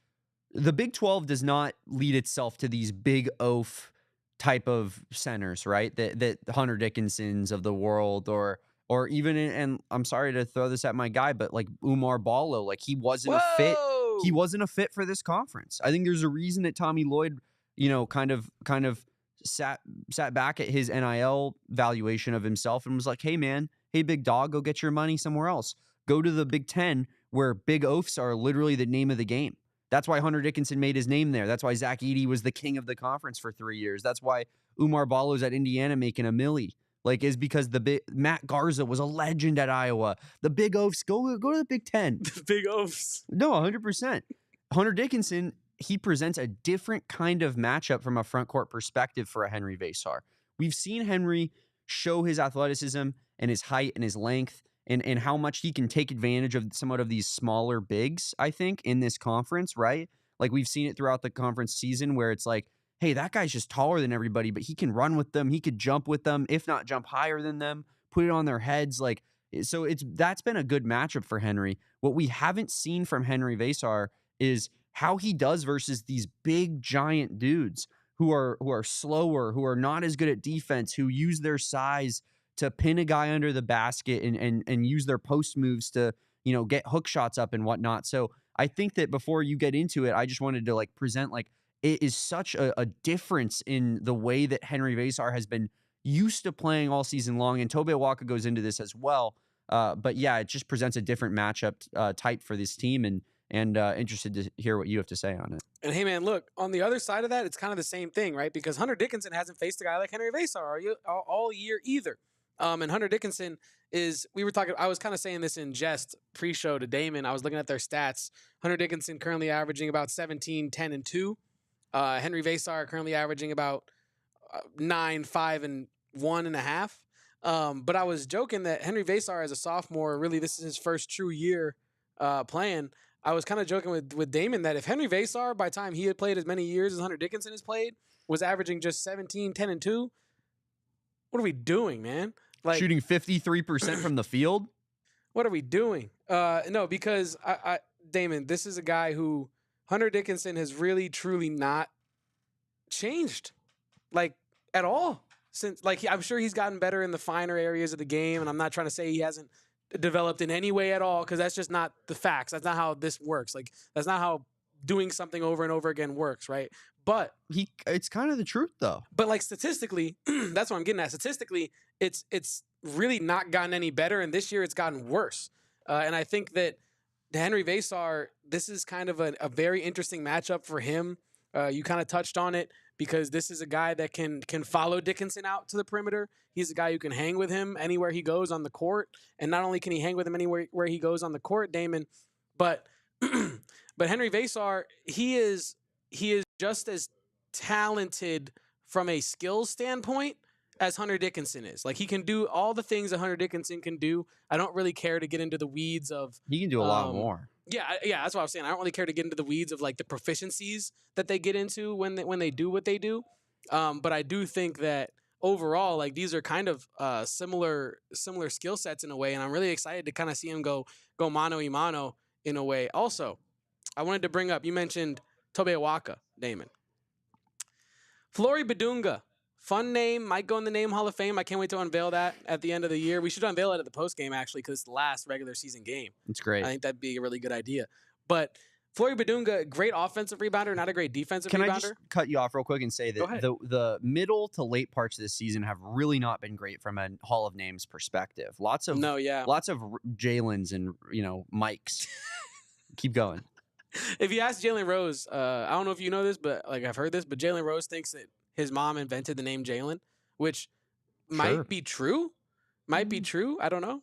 the Big 12 does not lead itself to these big oaf type of centers, right? That Hunter Dickinsons of the world or or even and I'm sorry to throw this at my guy, but like Umar Ballo, like he wasn't a fit. Whoa! He wasn't a fit for this conference. I think there's a reason that Tommy Lloyd, kind of sat back at his NIL valuation of himself and was like, hey man, hey big dog, go get your money somewhere else. Go to the Big Ten where big oafs are literally the name of the game. That's why Hunter Dickinson made his name there. That's why Zach Edey was the king of the conference for 3 years. That's why Umar Ballo's at Indiana making $1 million. Like, is because Matt Garza was a legend at Iowa. The big oafs, go to the Big Ten. The big oafs. No, 100%. Hunter Dickinson, he presents a different kind of matchup from a front court perspective for a Henri Veesaar. We've seen Henry show his athleticism and his height and his length and how much he can take advantage of somewhat of these smaller bigs, I think, in this conference, right? Like, we've seen it throughout the conference season where it's like, hey, that guy's just taller than everybody, but he can run with them. He could jump with them, if not jump higher than them, put it on their heads. Like, so that's been a good matchup for Henry. What we haven't seen from Henri Veesaar is how he does versus these big giant dudes who are slower, who are not as good at defense, who use their size to pin a guy under the basket and use their post moves to, get hook shots up and whatnot. So I think that before you get into it, I just wanted to present it is such a difference in the way that Henri Veesaar has been used to playing all season long. And Tobe Awaka goes into this as well. But yeah, it just presents a different matchup type for this team, and interested to hear what you have to say on it. And hey, man, look, on the other side of that, it's kind of the same thing, right? Because Hunter Dickinson hasn't faced a guy like Henri Veesaar all year either. And Hunter Dickinson I was kind of saying this in jest pre-show to Damon. I was looking at their stats. Hunter Dickinson currently averaging about 17, 10, and 2. Henri Veesaar currently averaging about 9, 5, and 1.5. But I was joking that Henri Veesaar as a sophomore, really this is his first true year playing. I was kind of joking with Damon that if Henri Veesaar, by the time he had played as many years as Hunter Dickinson has played, was averaging just 17, 10, and 2, what are we doing, man? Shooting 53% from the field? What are we doing? No, because Damon, this is a guy who Hunter Dickinson has really, truly not changed, at all. Since, I'm sure he's gotten better in the finer areas of the game, and I'm not trying to say he hasn't developed in any way at all, because that's just not the facts. That's not how this works. That's not how doing something over and over again works, right? But it's kind of the truth, though. But statistically, that's what I'm getting at. Statistically, it's really not gotten any better, and this year it's gotten worse. And I think that Henri Veesaar, this is kind of a very interesting matchup for him. You kind of touched on it, because this is a guy that can follow Dickinson out to the perimeter. He's a guy who can hang with him anywhere he goes on the court. And not only can he hang with him anywhere where he goes on the court, Damon, but Henri Veesaar, he is just as talented from a skills standpoint as Hunter Dickinson is. He can do all the things that Hunter Dickinson can do. I don't really care to get into the weeds of... He can do a lot more. Yeah, that's what I was saying. I don't really care to get into the weeds of the proficiencies that they get into when they do what they do. But I do think that overall, these are kind of similar skill sets in a way, and I'm really excited to kind of see him go mano a mano in a way. Also, I wanted to bring up, you mentioned Tobe Awaka, Damon. Flory Badunga. Fun name, might go in the Name Hall of Fame. I can't wait to unveil that at the end of the year. We should unveil it at the post game, actually, because it's the last regular season game. It's great. I think that'd be a really good idea. But Flory Badunga, great offensive rebounder, not a great defensive rebounder. Can I just cut you off real quick and say that the middle to late parts of this season have really not been great from a Hall of Names perspective. Lots of Jalen's and Mikes. Keep going. If you ask Jalen Rose, I don't know if you know this, but I've heard this, but Jalen Rose thinks that his mom invented the name Jalen, which might be true. Might be true. I don't know.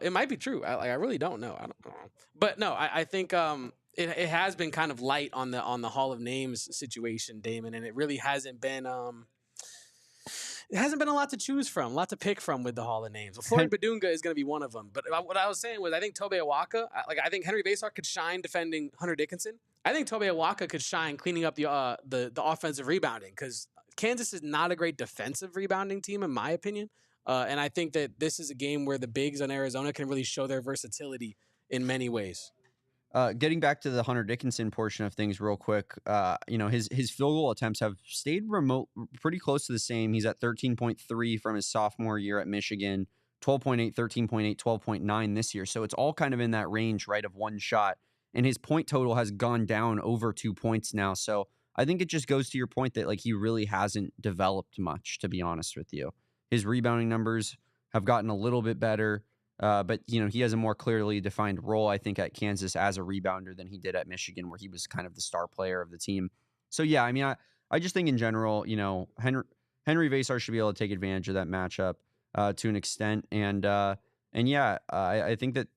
It might be true. I really don't know. I don't know. But no, I think it has been kind of light on the Hall of Names situation, Damon, and it really hasn't been a lot to choose from, a lot to pick from with the Hall of Names. Well, Flory Badunga is going to be one of them. But what I was saying was, I think Tobe Awaka, I think Henri Veesaar could shine defending Hunter Dickinson. I think Tobe Awaka could shine cleaning up the offensive rebounding, because Kansas is not a great defensive rebounding team, in my opinion. And I think that this is a game where the bigs on Arizona can really show their versatility in many ways. Getting back to the Hunter Dickinson portion of things real quick, his field goal attempts have stayed pretty close to the same. He's at 13.3 from his sophomore year at Michigan, 12.8, 13.8, 12.9 this year. So it's all kind of in that range, right, of one shot. And his point total has gone down over 2 points now. So I think it just goes to your point that like he really hasn't developed much, to be honest with you. His rebounding numbers have gotten a little bit better, but he has a more clearly defined role, I think, at Kansas as a rebounder than he did at Michigan, where he was kind of the star player of the team. So yeah, I mean, I just think in general, Henri Veesaar should be able to take advantage of that matchup to an extent, and yeah, I think that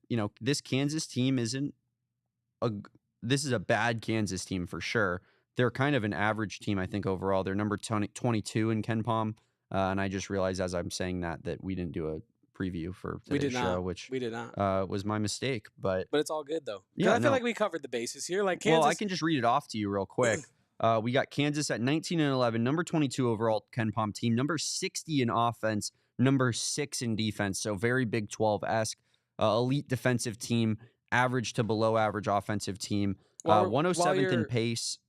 this Kansas team this is a bad Kansas team for sure. They're kind of an average team, I think, overall. They're number 22 in KenPom. And I just realized as I'm saying that we didn't do a preview for today's show, which we did not. Was my mistake. But it's all good, though. Yeah, I feel like we covered the bases here. Like Kansas. Well, I can just read it off to you real quick. We got Kansas at 19-11, number 22 overall KenPom team, number 60 in offense, number 6 in defense. So very Big 12-esque, elite defensive team, average to below average offensive team, 107th in pace.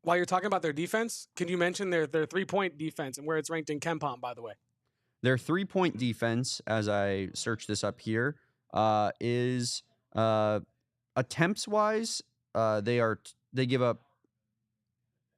While you're talking about their defense, can you mention their 3-point defense and where it's ranked in KenPom, by the way? Their 3-point defense, as I search this up here, is attempts-wise, they give up.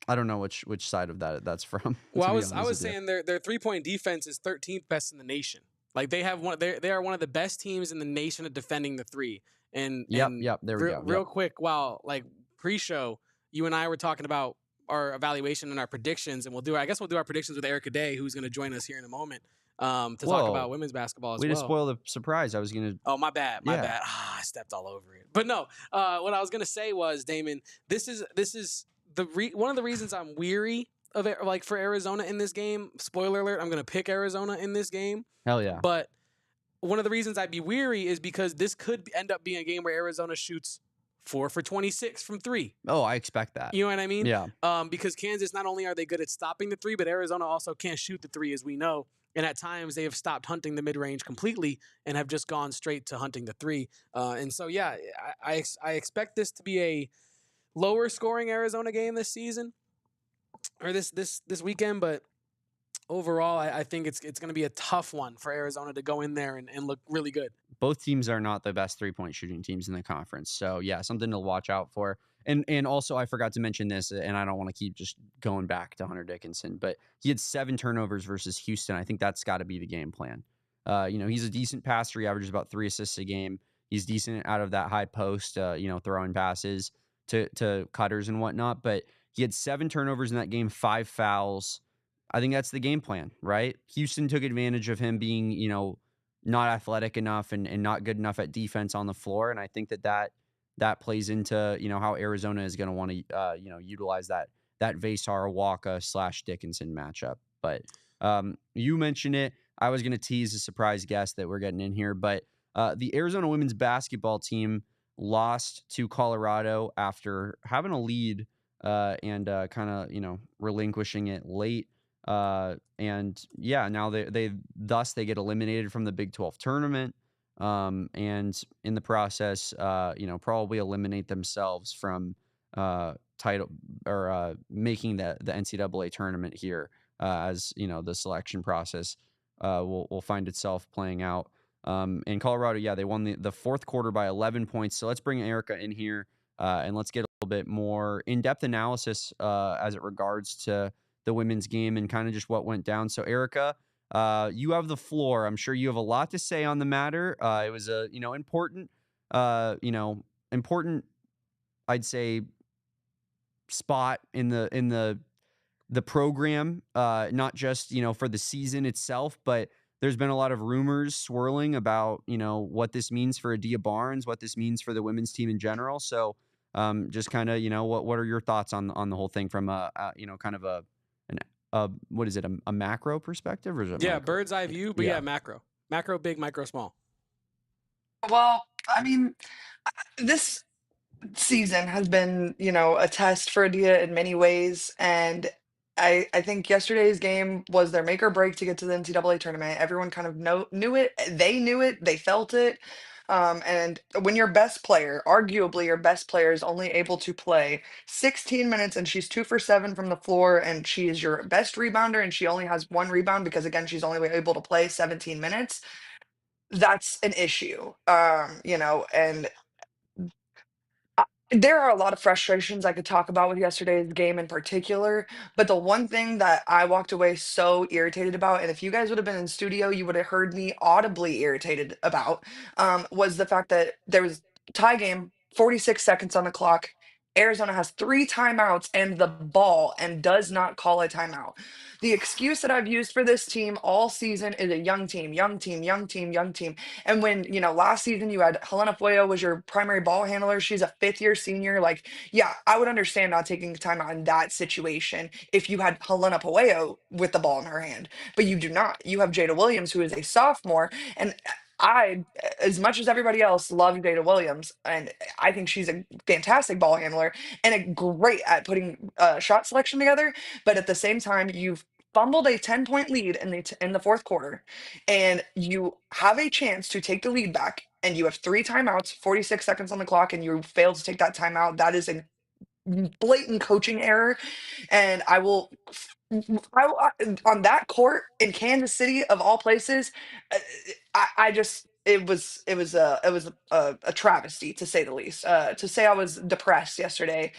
I don't know which side of that's from. Well, I was saying their 3-point defense is 13th best in the nation. Like they have they are one of the best teams in the nation at defending the three. And Yep, there we go. Real quick, while like pre-show, you and I were talking about our evaluation and our predictions, and I guess we'll do our predictions with Erika Day, who's going to join us here in a moment to talk about women's basketball as well. Way to spoil the surprise. I was going to. Oh, my bad. I stepped all over it. But no, what I was going to say was, Damon, this is one of the reasons I'm weary of it, like for Arizona in this game. Spoiler alert, I'm going to pick Arizona in this game. Hell yeah. But one of the reasons I'd be weary is because this could end up being a game where Arizona shoots 4 for 26 from 3. Oh, I expect that. You know what I mean? Yeah. Because Kansas, not only are they good at stopping the 3, but Arizona also can't shoot the 3, as we know. And at times they have stopped hunting the mid-range completely and have just gone straight to hunting the 3. And so, yeah, I expect this to be a lower scoring Arizona game this season or this weekend. But overall, I think it's going to be a tough one for Arizona to go in there and look really good. Both teams are not the best 3-point shooting teams in the conference. So, yeah, something to watch out for. And also, I forgot to mention this, and I don't want to keep just going back to Hunter Dickinson, but he had 7 turnovers versus Houston. I think that's got to be the game plan. He's a decent passer. He averages about 3 assists a game. He's decent out of that high post, throwing passes to cutters and whatnot. But he had 7 turnovers in that game, 5 fouls. I think that's the game plan, right? Houston took advantage of him being, not athletic enough and not good enough at defense on the floor. And I think that plays into, how Arizona is going to want to, utilize that Veesaar, Awaka / Dickinson matchup. But you mentioned it. I was going to tease a surprise guest that we're getting in here. But the Arizona women's basketball team lost to Colorado after having a lead and kind of, relinquishing it late. And yeah, now they get eliminated from the Big 12 tournament. And in the process, probably eliminate themselves from title or making the NCAA tournament here, as the selection process will find itself playing out. In Colorado, yeah, they won the fourth quarter by 11 points. So let's bring Erika in here and let's get a little bit more in-depth analysis as it regards to the women's game and kind of just what went down. So Erika, you have the floor. I'm sure you have a lot to say on the matter. It was a, important, I'd say, spot in the program, not just, for the season itself, but there's been a lot of rumors swirling about, what this means for Adia Barnes, what this means for the women's team in general. So just kind of, what are your thoughts on the whole thing from kind of what is it, a macro perspective or is it micro? Bird's eye view, but yeah, macro big, micro small. Well, I mean, this season has been, a test for Adia in many ways, and I think yesterday's game was their make or break to get to the NCAA tournament. Everyone kind of knew it. They knew it. They felt it. And when your best player, arguably your best player, is only able to play 16 minutes and she's 2 for 7 from the floor and she is your best rebounder and she only has 1 rebound because, again, she's only able to play 17 minutes, that's an issue. And there are a lot of frustrations I could talk about with yesterday's game in particular, but the one thing that I walked away so irritated about, and if you guys would have been in studio, you would have heard me audibly irritated about, was the fact that there was tie game, 46 seconds on the clock. Arizona has three timeouts and the ball and does not call a timeout. The excuse that I've used for this team all season is a young team, young team, young team, young team. And when, last season you had Helena Fuego was your primary ball handler, she's a fifth year senior. Like, yeah, I would understand not taking time out in that situation if you had Helena Fuego with the ball in her hand, but you do not. You have Jada Williams, who is a sophomore. And I, as much as everybody else, love Jada Williams, and I think she's a fantastic ball handler and a great at putting shot selection together. But at the same time, you've fumbled a 10-point lead in the fourth quarter, and you have a chance to take the lead back, and you have three timeouts, 46 seconds on the clock, and you fail to take that timeout. That is a blatant coaching error, and on that court in Kansas City of all places, uh, I just it was a travesty, to say the least. To say I was depressed yesterday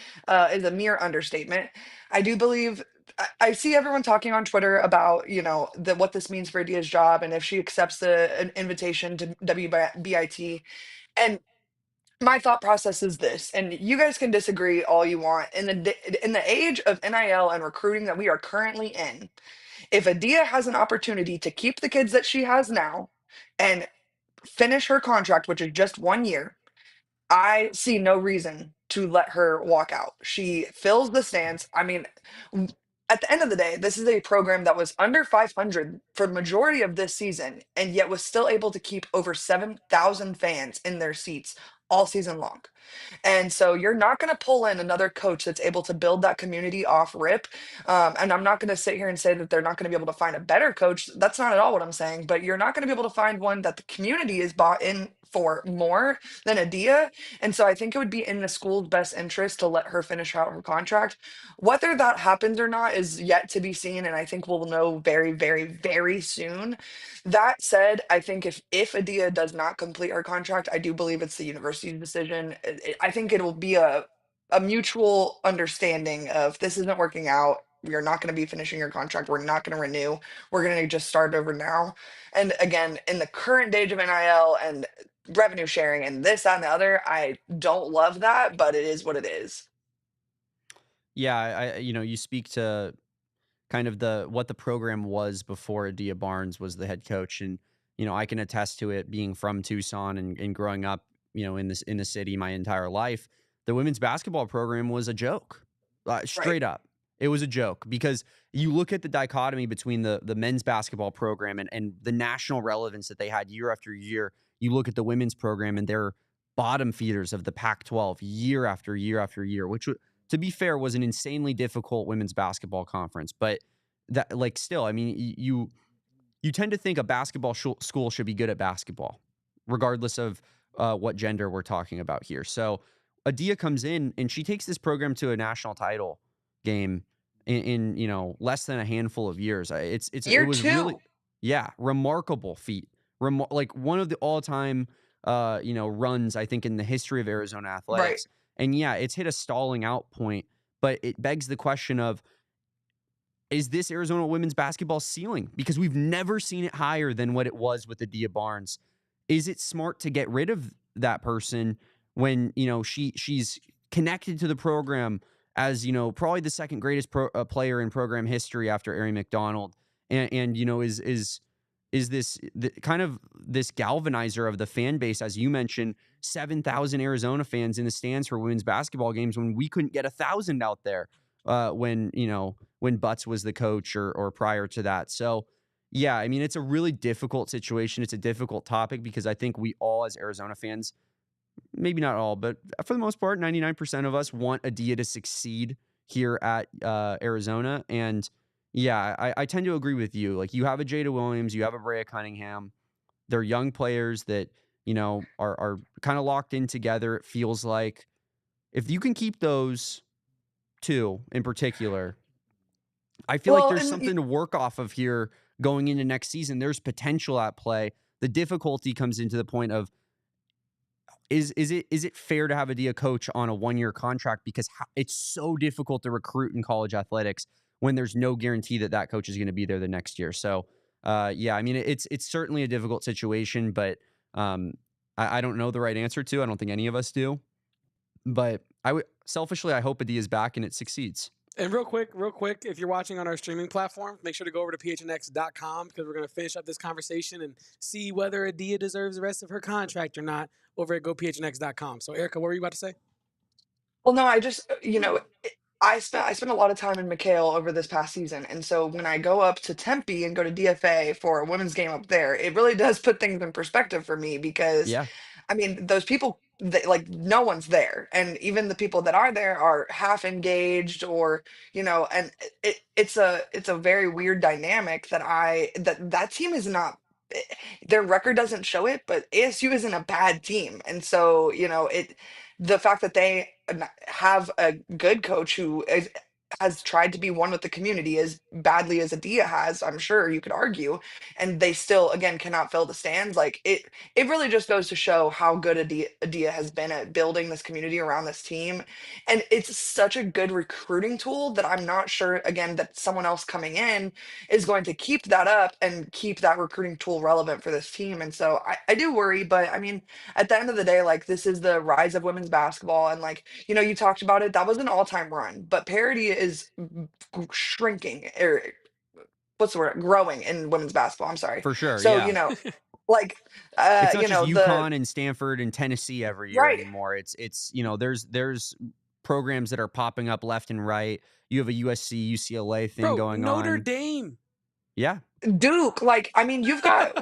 is a mere understatement. I do believe. I see everyone talking on Twitter about, what this means for Adia's job and if she accepts an invitation to WBIT. And my thought process is this, and you guys can disagree all you want. In the age of NIL and recruiting that we are currently in, if Adia has an opportunity to keep the kids that she has now and finish her contract, which is just 1 year, I see no reason to let her walk out. She fills the stands. I mean, at the end of the day, this is a program that was under 500 for the majority of this season, and yet was still able to keep over 7,000 fans in their seats all season long. And so you're not going to pull in another coach that's able to build that community off rip. And I'm not going to sit here and say that they're not going to be able to find a better coach. That's not at all what I'm saying. But you're not going to be able to find one that the community is bought in for more than Adia. And so I think it would be in the school's best interest to let her finish out her contract. Whether that happens or not is yet to be seen. And I think we'll know very, very, very soon. That said, I think if Adia does not complete her contract, I do believe it's the university's decision. I think it will be a mutual understanding of this isn't working out. We are not going to be finishing your contract. We're not going to renew. We're going to just start over now. And again, in the current age of NIL and revenue sharing and this, that, and the other, I don't love that, but it is what it is. Yeah, you speak to kind of what the program was before Adia Barnes was the head coach. And, I can attest to it being from Tucson and growing up, in the city my entire life. The women's basketball program was a joke. Straight up. It was a joke because you look at the dichotomy between the men's basketball program and the national relevance that they had year after year. You look at the women's program and they're bottom feeders of the Pac-12 year after year after year, which, to be fair, was an insanely difficult women's basketball conference. But that, still, I mean, you tend to think a basketball school should be good at basketball, regardless of what gender we're talking about here. So Adia comes in and she takes this program to a national title game in less than a handful of years. It was Year 2. really, yeah, remarkable feat. Like one of the all-time runs, I think, in the history of Arizona athletics. Right. And yeah, it's hit a stalling out point, but it begs the question of, is this Arizona women's basketball ceiling? Because we've never seen it higher than what it was with Adia Barnes. Is it smart to get rid of that person when, she's connected to the program as, probably the second greatest player in program history after Ari McDonald, and is this kind of this galvanizer of the fan base, as you mentioned, 7,000 Arizona fans in the stands for women's basketball games when we couldn't get 1,000 out there when Butts was the coach or prior to that. So yeah, I mean, it's a really difficult situation. It's a difficult topic because I think we all, as Arizona fans, maybe not all, but for the most part, 99% of us want Adia to succeed here at Arizona. And yeah, I tend to agree with you. Like, you have a Jada Williams, you have a Brea Cunningham. They're young players that, are kind of locked in together. It feels like if you can keep those two in particular, I feel like there's something to work off of here going into next season. There's potential at play. The difficulty comes into the point of, is it fair to have a Dia coach on a 1-year contract, because it's so difficult to recruit in college athletics when there's no guarantee that that coach is going to be there the next year. So yeah, I mean, it's certainly a difficult situation, but I don't know the right answer to. I don't think any of us do, but selfishly, I hope Adia is back and it succeeds. And real quick, if you're watching on our streaming platform, make sure to go over to phnx.com, because we're going to finish up this conversation and see whether Adia deserves the rest of her contract or not over at gophnx.com. So, Erika, what were you about to say? Well, no, I just, I spent a lot of time in McHale over this past season, and so when I go up to Tempe and go to DFA for a women's game up there, it really does put things in perspective for me because, Yeah, I mean, those people, like no one's there, and even the people that are there are half engaged, or and it's a very weird dynamic that team is not. eh, Their record doesn't show it, but ASU isn't a bad team, and so the fact that they have a good coach who has tried to be one with the community as badly as Adia has, I'm sure you could argue, and they still again cannot fill the stands. Like it really just goes to show how good Adia has been at building this community around this team. And it's such a good recruiting tool that I'm not sure, again, that someone else coming in is going to keep that up and keep that recruiting tool relevant for this team. And so I do worry, but I mean, at the end of the day, like this is the rise of women's basketball. And like, you talked about it, that was an all-time run, but parity is shrinking, or what's the word? Growing in women's basketball. I'm sorry. for sure. So, Yeah. like, It's not just the UConn and Stanford and Tennessee every year right. anymore. It's there's programs that are popping up left and right. You have a USC, UCLA thing Bro, going Notre on. Dame. Yeah, Duke, like, I mean, you've got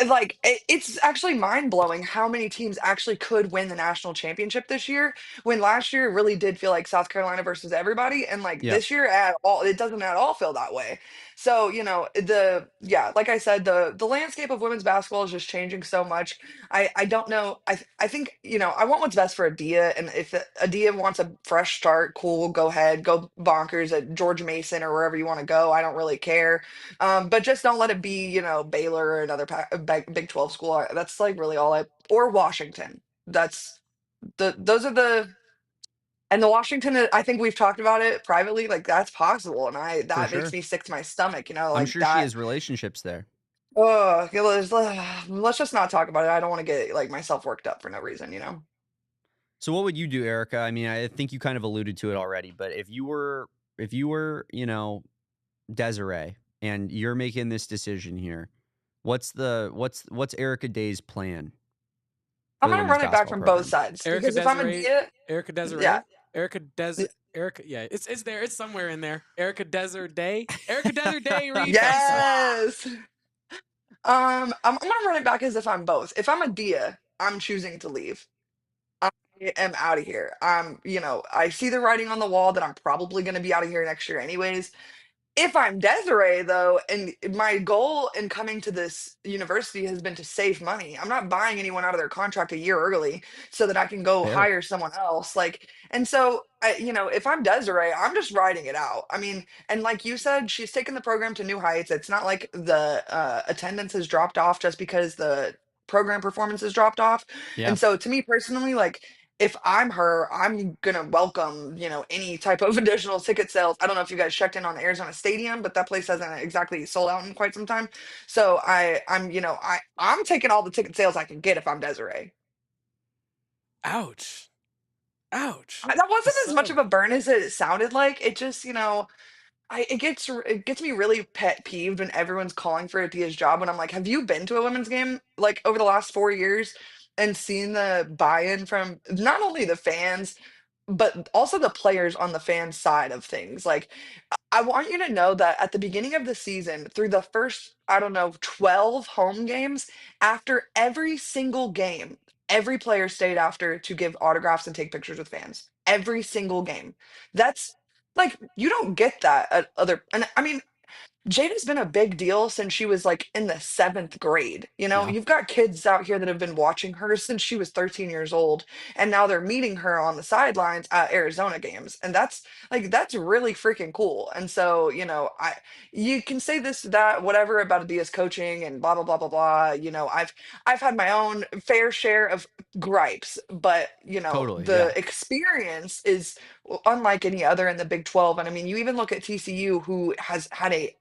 like it's actually mind-blowing how many teams actually could win the national championship this year, when last year it really did feel like South Carolina versus everybody, and like yeah, this year at all it doesn't at all feel that way. So like I said, the landscape of women's basketball is just changing so much. I don't know. I think I want what's best for Adia, and if Adia wants a fresh start, cool, go ahead, go bonkers at George Mason or wherever you want to go. I don't really care. But just don't let it be, Baylor or another Big 12 school. That's like really all or Washington. That's those are and the Washington, I think we've talked about it privately. Like that's possible. And for that makes sure. me sick to my stomach, I'm like sure she that. has relationships there. Oh, let's just not talk about it. I don't want to get like myself worked up for no reason. So what would you do, Erika? I mean, I think you kind of alluded to it already, but if you were, Desiree and you're making this decision here, what's Erika Day's plan I'm for the gonna women's run it back basketball from both program? sides Erika because if I'm a Desiree. Dia, Erika yeah. Desiree. Erika, yeah, it's there. It's somewhere in there. Erika Desiree. Erika Desiree Reed Veesaar. Yes. I'm gonna run it back as if I'm both. If I'm a Dia, I'm choosing to leave. I am out of here. I see the writing on the wall that I'm probably gonna be out of here next year anyways. If I'm Desiree, though, and my goal in coming to this university has been to save money, I'm not buying anyone out of their contract a year early so that I can go Fair. hire someone else. Like, and so, if I'm Desiree, I'm just riding it out. I mean, and like you said, she's taken the program to new heights. It's not like the attendance has dropped off just because the program performance has dropped off. Yeah. And so, to me personally, like, if I'm her, I'm gonna welcome, any type of additional ticket sales. I don't know if you guys checked in on Arizona Stadium, but that place hasn't exactly sold out in quite some time. So I'm taking all the ticket sales I can get if I'm Desiree. Ouch. Ouch. That wasn't as much So of a burn as it sounded like. It just, it gets me really pet peeved when everyone's calling for Adia's job. When I'm like, have you been to a women's game like over the last 4 years and seen the buy-in from not only the fans but also the players on the fan side of things? Like, I want you to know that at the beginning of the season, through the first, I don't know, 12 home games, after every single game, every player stayed after to give autographs and take pictures with fans. Every single game. That's like, you don't get that at other, and I mean, Jada's been a big deal since she was like in the seventh grade. You know, Yeah. you've got kids out here that have been watching her since she was 13 years old, and now they're meeting her on the sidelines at Arizona games. And that's really freaking cool. And so, you can say this, that, whatever about Adia's coaching and blah blah blah blah blah. I've had my own fair share of gripes, but Totally. Yeah. the experience is unlike any other in the Big 12. And I mean, you even look at TCU, who has had a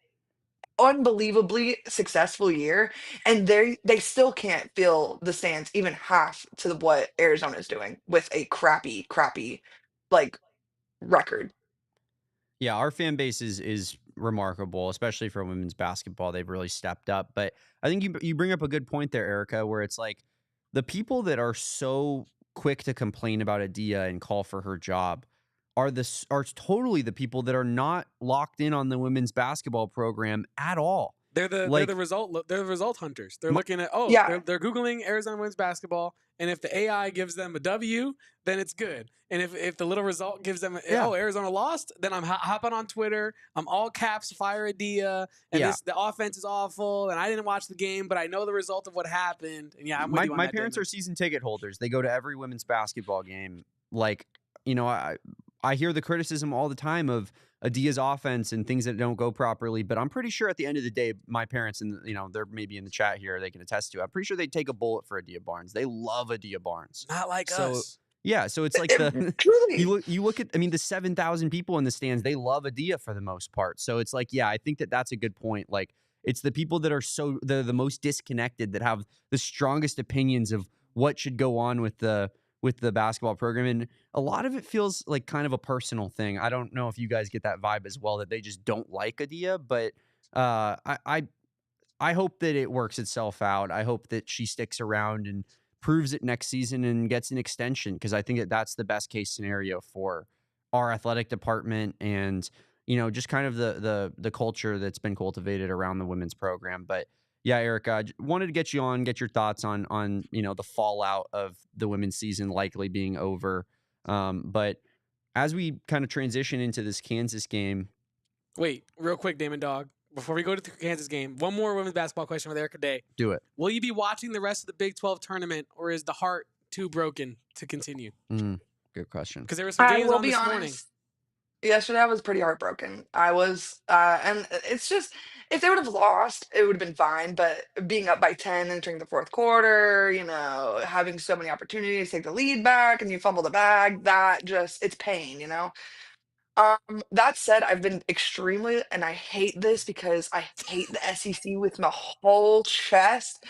unbelievably successful year, and they still can't fill the stands even half to what Arizona's doing with a crappy like record. Yeah, our fan base is remarkable, especially for women's basketball. They've really stepped up. But I think you bring up a good point there, Erika, where it's like the people that are so quick to complain about Adia and call for her job are totally the people that are not locked in on the women's basketball program at all. They're the Like result hunters. They're My- looking at Yeah. they're googling Arizona women's basketball, and if the AI gives them a W, then it's good. And if the little result gives them Yeah. Arizona lost, then I'm hopping on Twitter. I'm all caps fire Adia, and Yeah. the offense is awful, and I didn't watch the game, but I know the result of what happened. And yeah, I'm with you on my that, parents Damon. are season ticket holders. They go to every women's basketball game. Like, I hear the criticism all the time of Adia's offense and things that don't go properly, but I'm pretty sure at the end of the day, my parents, and they're maybe in the chat here, they can attest to it. I'm pretty sure they'd take a bullet for Adia Barnes. They love Adia Barnes. Not like So us. yeah, so it's like Truly. you look at, I mean, the 7,000 people in the stands, they love Adia for the most part. So it's like, yeah, I think that's a good point. Like, it's the people that are the most disconnected that have the strongest opinions of what should go on with the basketball program, and a lot of it feels like kind of a personal thing. I don't know if you guys get that vibe as well, that they just don't like Adia, but I hope that it works itself out. I hope that she sticks around and proves it next season and gets an extension, because I think that's the best case scenario for our athletic department and just kind of the culture that's been cultivated around the women's program. But yeah, Erika, I wanted to get you on, get your thoughts on the fallout of the women's season likely being over. But as we kind of transition into this Kansas game, Wait, real quick, Damon Dog. Before we go to the Kansas game, one more women's basketball question with Erika Day. do it. Will you be watching the rest of the Big 12 tournament, or is the heart too broken to continue? Good question. Because there were some I games will on be this honest. morning. Yesterday I was pretty heartbroken. I was, and it's just, if they would have lost, it would have been fine. But being up by 10 entering the fourth quarter, having so many opportunities to take the lead back, and you fumble the bag, it's pain. That said, I've been extremely, and I hate this because I hate the SEC with my whole chest.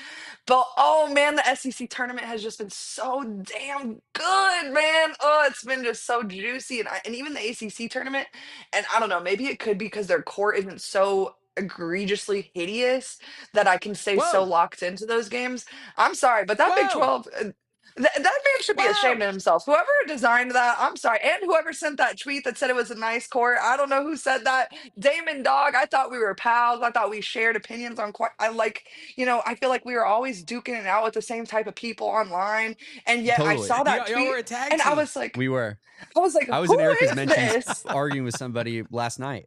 But oh man, the SEC tournament has just been so damn good, man. Oh, it's been just so juicy, and even the ACC tournament. And I don't know, maybe it could be because their court isn't so egregiously hideous that I can stay so Whoa. locked into those games. I'm sorry, but that Big Whoa. 12. That man should be ashamed Whoa. of himself. Whoever designed that, I'm sorry. And whoever sent that tweet that said it was a nice court, I don't know who said that. Damon Dog, I thought we were pals. I thought we shared opinions on I feel like we were always duking it out with the same type of people online. And yet I Totally. saw that Y'all tweet were a tag and team. We were. I was like, I was who in Erika's is mentions this? arguing with somebody last night.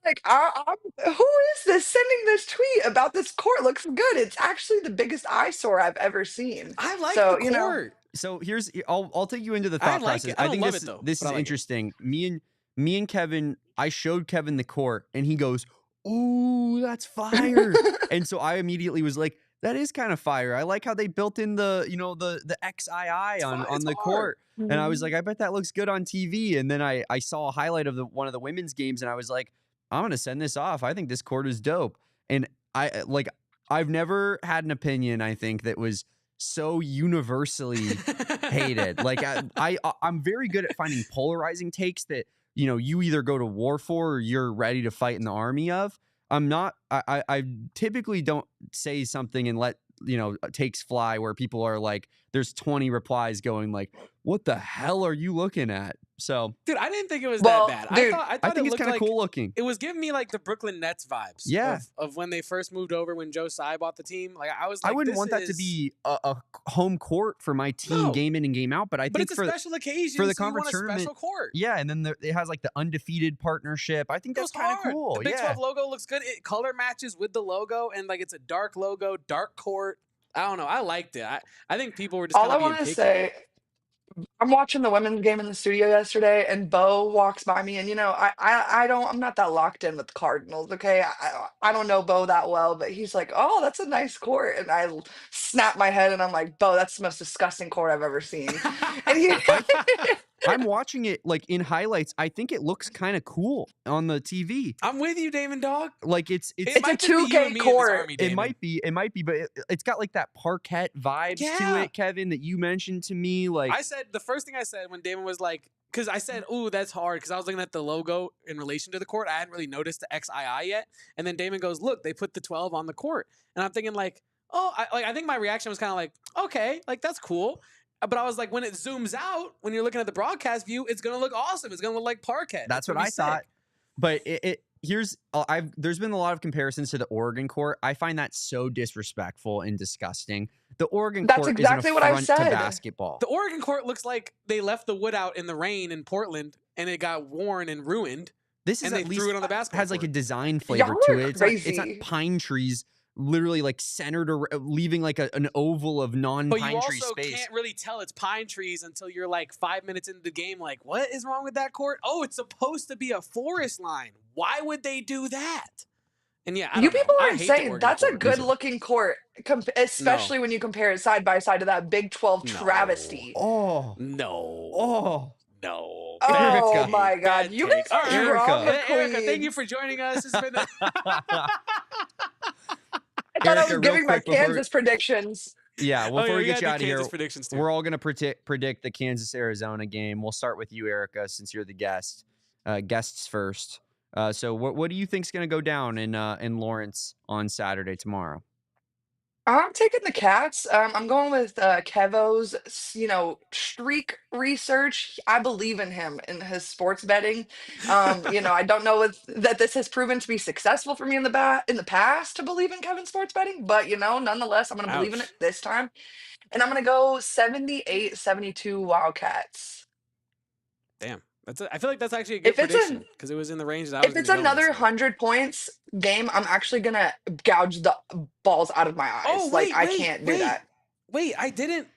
Like, who is this sending this tweet about this court? Looks good. It's actually the biggest eyesore I've ever seen. I like So, the court. So I'll take you into the I thought like process. it. I don't think love this it, though, this but is I like it. interesting. Me and Kevin, I showed Kevin the court and he goes, "Ooh, that's fire." And so I immediately was like, that is kind of fire. I like how they built in the XII on the court. And I was like, I bet that looks good on TV. And then I saw a highlight of one of the women's games and I was like, I'm going to send this off. I think this court is dope. And I've never had an opinion, I think, that was so universally hated. Like I'm very good at finding polarizing takes that, you either go to war for or you're ready to fight in the army of. I'm not, I typically don't say something and let, takes fly where people are like, there's 20 replies going like, what the hell are you looking at? So, Dude, I didn't think it was that Well, bad. dude, I I thought think it it's looked kind of like cool looking. it was giving me like the Brooklyn Nets vibes. Yeah. Of when they first moved over when Joe Tsai bought the team. Like I was like, I wouldn't this want that to is- be a home court for my team No. game in and game out, but I But think it's a special occasion for the so you want conference a tournament, special court. yeah, and then it has like the undefeated partnership. I think It that's was kind of hard. cool. The Big Yeah. 12 logo looks good. It color matches with the logo, and like it's a dark logo, dark court. I don't know. I liked it. I think people were just all kind I of being want to picky. say, I'm watching the women's game in the studio yesterday, and Bo walks by me, and I'm not that locked in with the Cardinals. Okay, I don't know Bo that well, but he's like, "Oh, that's a nice court," and snap my head, and I'm like, "Bo, that's the most disgusting court I've ever seen." And he, I'm watching it like in highlights. I think it looks kind of cool on the TV. I'm with you, Damon Dog. Like it's It It's might a just be you 2K and me court. in this army, it Damon. might be, but it's got like that parquet vibes to Yeah. it, Kevin, that you mentioned to me. Like I said the first thing I said when Damon was like, because I said, "Ooh, that's hard," because I was looking at the logo in relation to the court. I hadn't really noticed the XII yet, and then Damon goes, "Look, they put the 12 on the court," and I'm thinking like, "Oh," I think my reaction was kind of like, "Okay, like that's cool." But I was like, when it zooms out, when you're looking at the broadcast view, it's gonna look awesome. It's gonna look like parquet. that's It's what gonna I be thought. sick. But there's been a lot of comparisons to the Oregon court. I find that so disrespectful and disgusting. The Oregon That's court exactly is an what I affront to said. basketball. The Oregon court looks like they left the wood out in the rain in Portland, and it got worn and ruined. This is and they at least threw it on the basketball has like a court. design flavor Y'all to are it. It's not crazy. pine trees literally like centered or leaving like an oval of But non-pine you tree also space. can't really tell it's pine trees until you're like 5 minutes into the game. Like, what is wrong with that court? Oh, it's supposed to be a forest line. Why would they do that? And yeah, I You don't know. people I are hate the insane. Oregon That's a court. good looking court, especially when you compare it side by side to that Big 12 No. travesty. Oh, No. oh, No. Oh Erica. my God. Bad You guys take. All are right. drama Erica, thank you queens. for joining us. It's been I thought I Erica, was real giving my quick before- Kansas predictions. yeah. Well, before we get you out of here, predictions too. we're all gonna predict the Kansas-Arizona game. We'll start with you, Erica, since you're the guest. Guests first. So what do you think's gonna go down in Lawrence on Saturday tomorrow? I'm taking the Cats. I'm going with Kevo's, streak research. I believe in him in his sports betting. I don't know that this has proven to be successful for me in the past to believe in Kevin's sports betting, but nonetheless, I'm going to believe in it Ouch. this time. And I'm going to go 78-72 Wildcats. Damn. I feel like that's actually a good If it's prediction because it was in the range that I was If going it's to go. another 100 points game, I'm actually gonna gouge the balls out of my eyes. Oh, Like wait, I can't do that. Wait, I didn't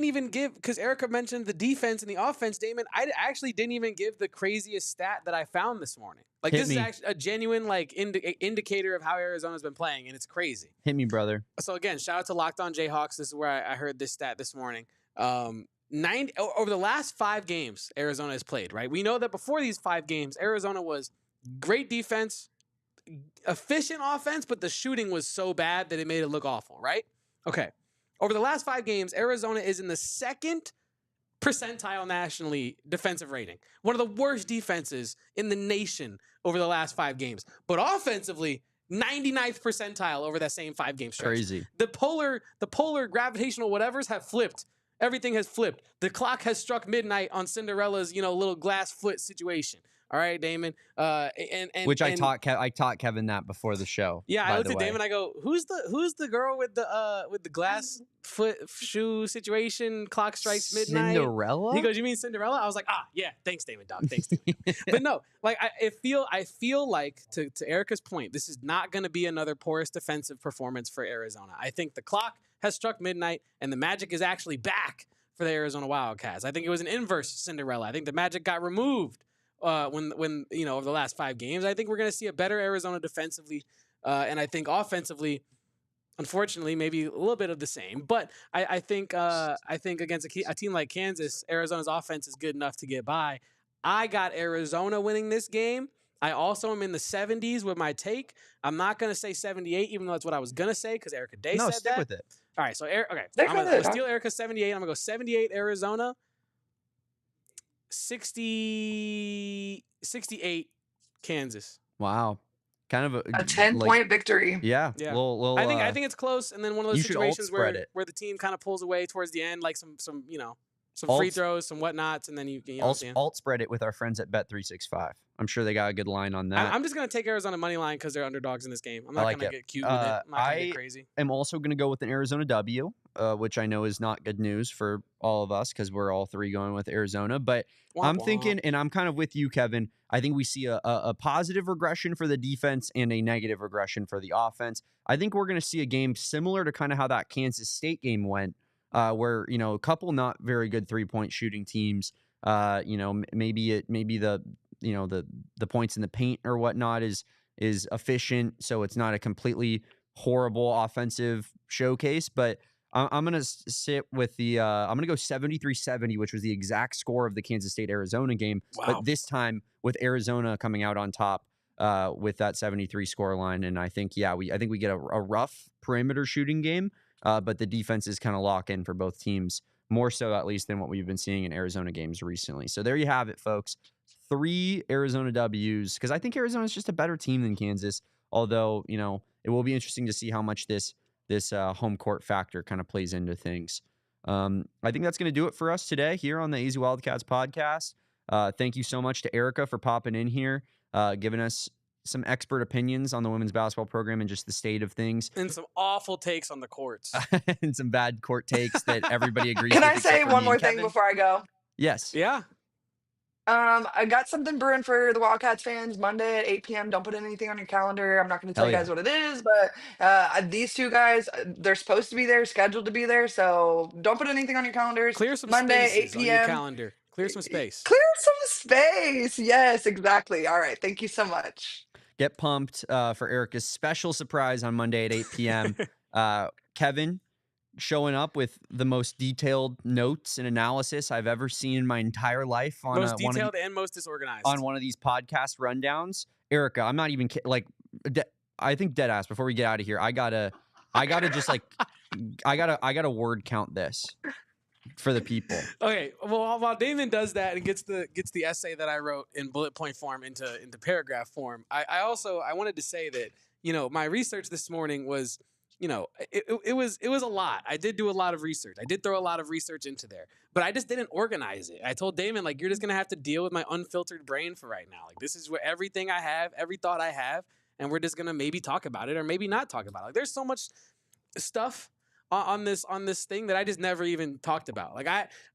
even give, because Erica mentioned the defense and the offense, Damon. I actually didn't even give the craziest stat that I found this morning. Like, Hit this me. is actually a genuine like indicator of how Arizona's been playing, and it's crazy. Hit me, brother. So again, shout out to Locked On Jayhawks. This is where I heard this stat this morning. Over the last 5 games Arizona has played, right? We know that before these 5 games, Arizona was great defense, efficient offense, but the shooting was so bad that it made it look awful, right? Okay. Over the last 5 games, Arizona is in the 2nd percentile nationally defensive rating. One of the worst defenses in the nation over the last 5 games. But offensively, 99th percentile over that same 5-game stretch. Crazy. The polar gravitational whatevers have flipped. Everything has flipped. The clock has struck midnight on Cinderella's, little glass foot situation. All right, Damon. Which I taught Kevin that before the show. Yeah, I by looked the at way. Damon. I go, who's the girl with the glass foot shoe situation? Clock strikes midnight. Cinderella? He goes, you mean Cinderella? I was like, yeah, thanks, Damon, dog. Thanks, Damon. But no, like I feel like to Erica's point, this is not going to be another porous defensive performance for Arizona. I think the clock has struck midnight, and the magic is actually back for the Arizona Wildcats. I think it was an inverse Cinderella. I think the magic got removed when over the last 5 games. I think we're going to see a better Arizona defensively, and I think offensively, unfortunately, maybe a little bit of the same. But I think against a team like Kansas, Arizona's offense is good enough to get by. I got Arizona winning this game. I also am in the 70s with my take. I'm not going to say 78, even though that's what I was going to say because Erika Day said stick that. with it. All right, so okay, Stick I'm with going it, to huh? steal Erica's 78. I'm going to go 78 Arizona, 68 Kansas. Wow. Kind of A 10-point victory. Yeah. Yeah. Little, I think it's close, and then one of those you should alt situations spread it. where the team kind of pulls away towards the end, like some some free throws, some whatnots, and then you know what I'm saying? Alt spread it with our friends at Bet365. I'm sure they got a good line on that. I'm just going to take Arizona money line because they're underdogs in this game. I'm not going to get cute with it. I'm not going to get crazy. I'm also going to go with an Arizona W, which I know is not good news for all of us because we're all three going with Arizona. But I'm thinking, and I'm kind of with you, Kevin, I think we see a positive regression for the defense and a negative regression for the offense. I think we're going to see a game similar to kind of how that Kansas State game went, where, you know, a couple not very good three-point shooting teams, you know, maybe the points in the paint or whatnot is efficient, so it's not a completely horrible offensive showcase. But I'm going to sit with the I'm going to go 73-70, which was the exact score of the Kansas State-Arizona game. Wow. But this time with Arizona coming out on top with that 73 score line. And I think, I think we get a rough perimeter shooting game, but the defenses kind of lock in for both teams, more so at least than what we've been seeing in Arizona games recently. So there you have it, folks. 3 Arizona W's, because I think Arizona is just a better team than Kansas, although, you know, it will be interesting to see how much this home court factor kind of plays into things. I think that's going to do it for us today here on the AZ Wildcats podcast. Thank you so much to Erika for popping in here, giving us some expert opinions on the women's basketball program and just the state of things. And some awful takes on the courts. And some bad court takes that everybody agrees Can with. I say one more thing before I go? Yes. Yeah. I got something brewing for the Wildcats fans Monday at 8 p.m. Don't put anything on your calendar. I'm not going to tell you guys what it is, but these two guys, they're supposed to be there, scheduled to be there. So don't put anything on your calendars. Clear some Monday, spaces 8 on your p.m. calendar. Clear some space. Clear some space. Yes, exactly. All right. Thank you so much. Get pumped for Erika's special surprise on Monday at 8 p.m. Kevin showing up with the most detailed notes and analysis I've ever seen in my entire life on most detailed and most disorganized on one of these podcast rundowns. Erika, I'm not even I think dead ass. Before we get out of here, I gotta just like I gotta word count this for the people. Okay, well, while Damon does that and gets the essay that I wrote in bullet point form into paragraph form, I wanted to say that, you know, my research this morning was, you know, it was a lot. I did do a lot of research. I did throw a lot of research into there, but I just didn't organize it. I told Damon, like, you're just gonna have to deal with my unfiltered brain for right now. Like, this is where everything I have, every thought I have, and we're just gonna maybe talk about it or maybe not talk about it. Like, there's so much stuff on this thing that I just never even talked about. Like,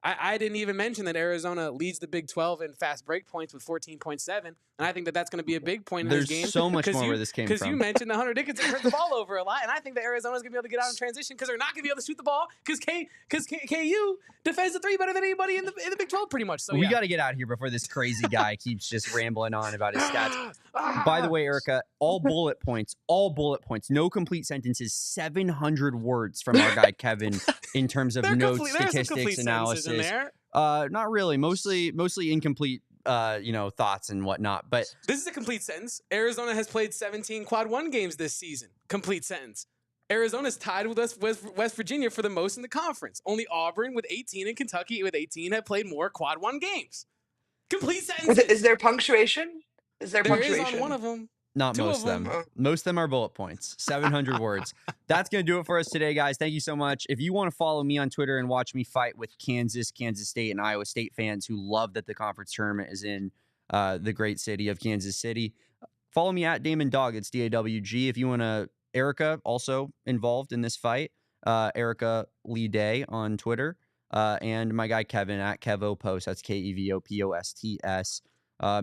I didn't even mention that Arizona leads the Big 12 in fast break points with 14.7, and I think that that's going to be a big point in this game. There's so much more where this came from. Because you mentioned that Hunter Dickinson turned the ball over a lot, and I think that Arizona's going to be able to get out in transition because they're not going to be able to shoot the ball because KU defends the 3 better than anybody in the Big 12 pretty much. So we got to get out of here before this crazy guy keeps just rambling on about his stats. By the way, Erika, all bullet points, no complete sentences, 700 words from our guy Kevin in terms of notes, statistics, analysis. Not really, mostly incomplete, thoughts and whatnot. But this is a complete sentence. Arizona has played 17 quad 1 games this season. Complete sentence. Arizona's tied with West Virginia for the most in the conference. Only Auburn with 18 and Kentucky with 18 have played more quad 1 games. Complete sentences. Is there punctuation? There is on one of them. Not most of them. Most of them are bullet points. 700 words. That's going to do it for us today, guys. Thank you so much. If you want to follow me on Twitter and watch me fight with Kansas State, and Iowa State fans who love that the conference tournament is in the great city of Kansas City, follow me at Damon Dog. It's DAWG. If you want to, Erika also involved in this fight. Erika Lee Day on Twitter. And my guy Kevin at KevoPost. That's KEVOPOSTS.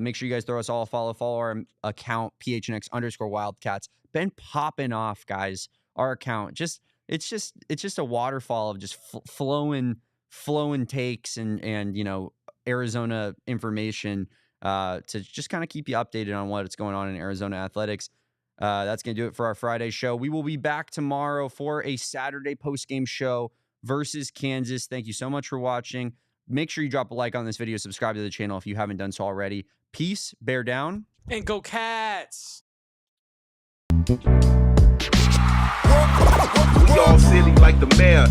Make sure you guys throw us all a follow our account, PHNX_Wildcats. Been popping off, guys. Our account, it's just a waterfall of just flowing takes and Arizona information to just kind of keep you updated on what's going on in Arizona athletics. That's gonna do it for our Friday show. We will be back tomorrow for a Saturday post-game show versus Kansas. Thank you so much for watching. Make sure you drop a like on this video, subscribe to the channel if you haven't done so already. Peace, bear down, and go Cats! We all silly like the mayor.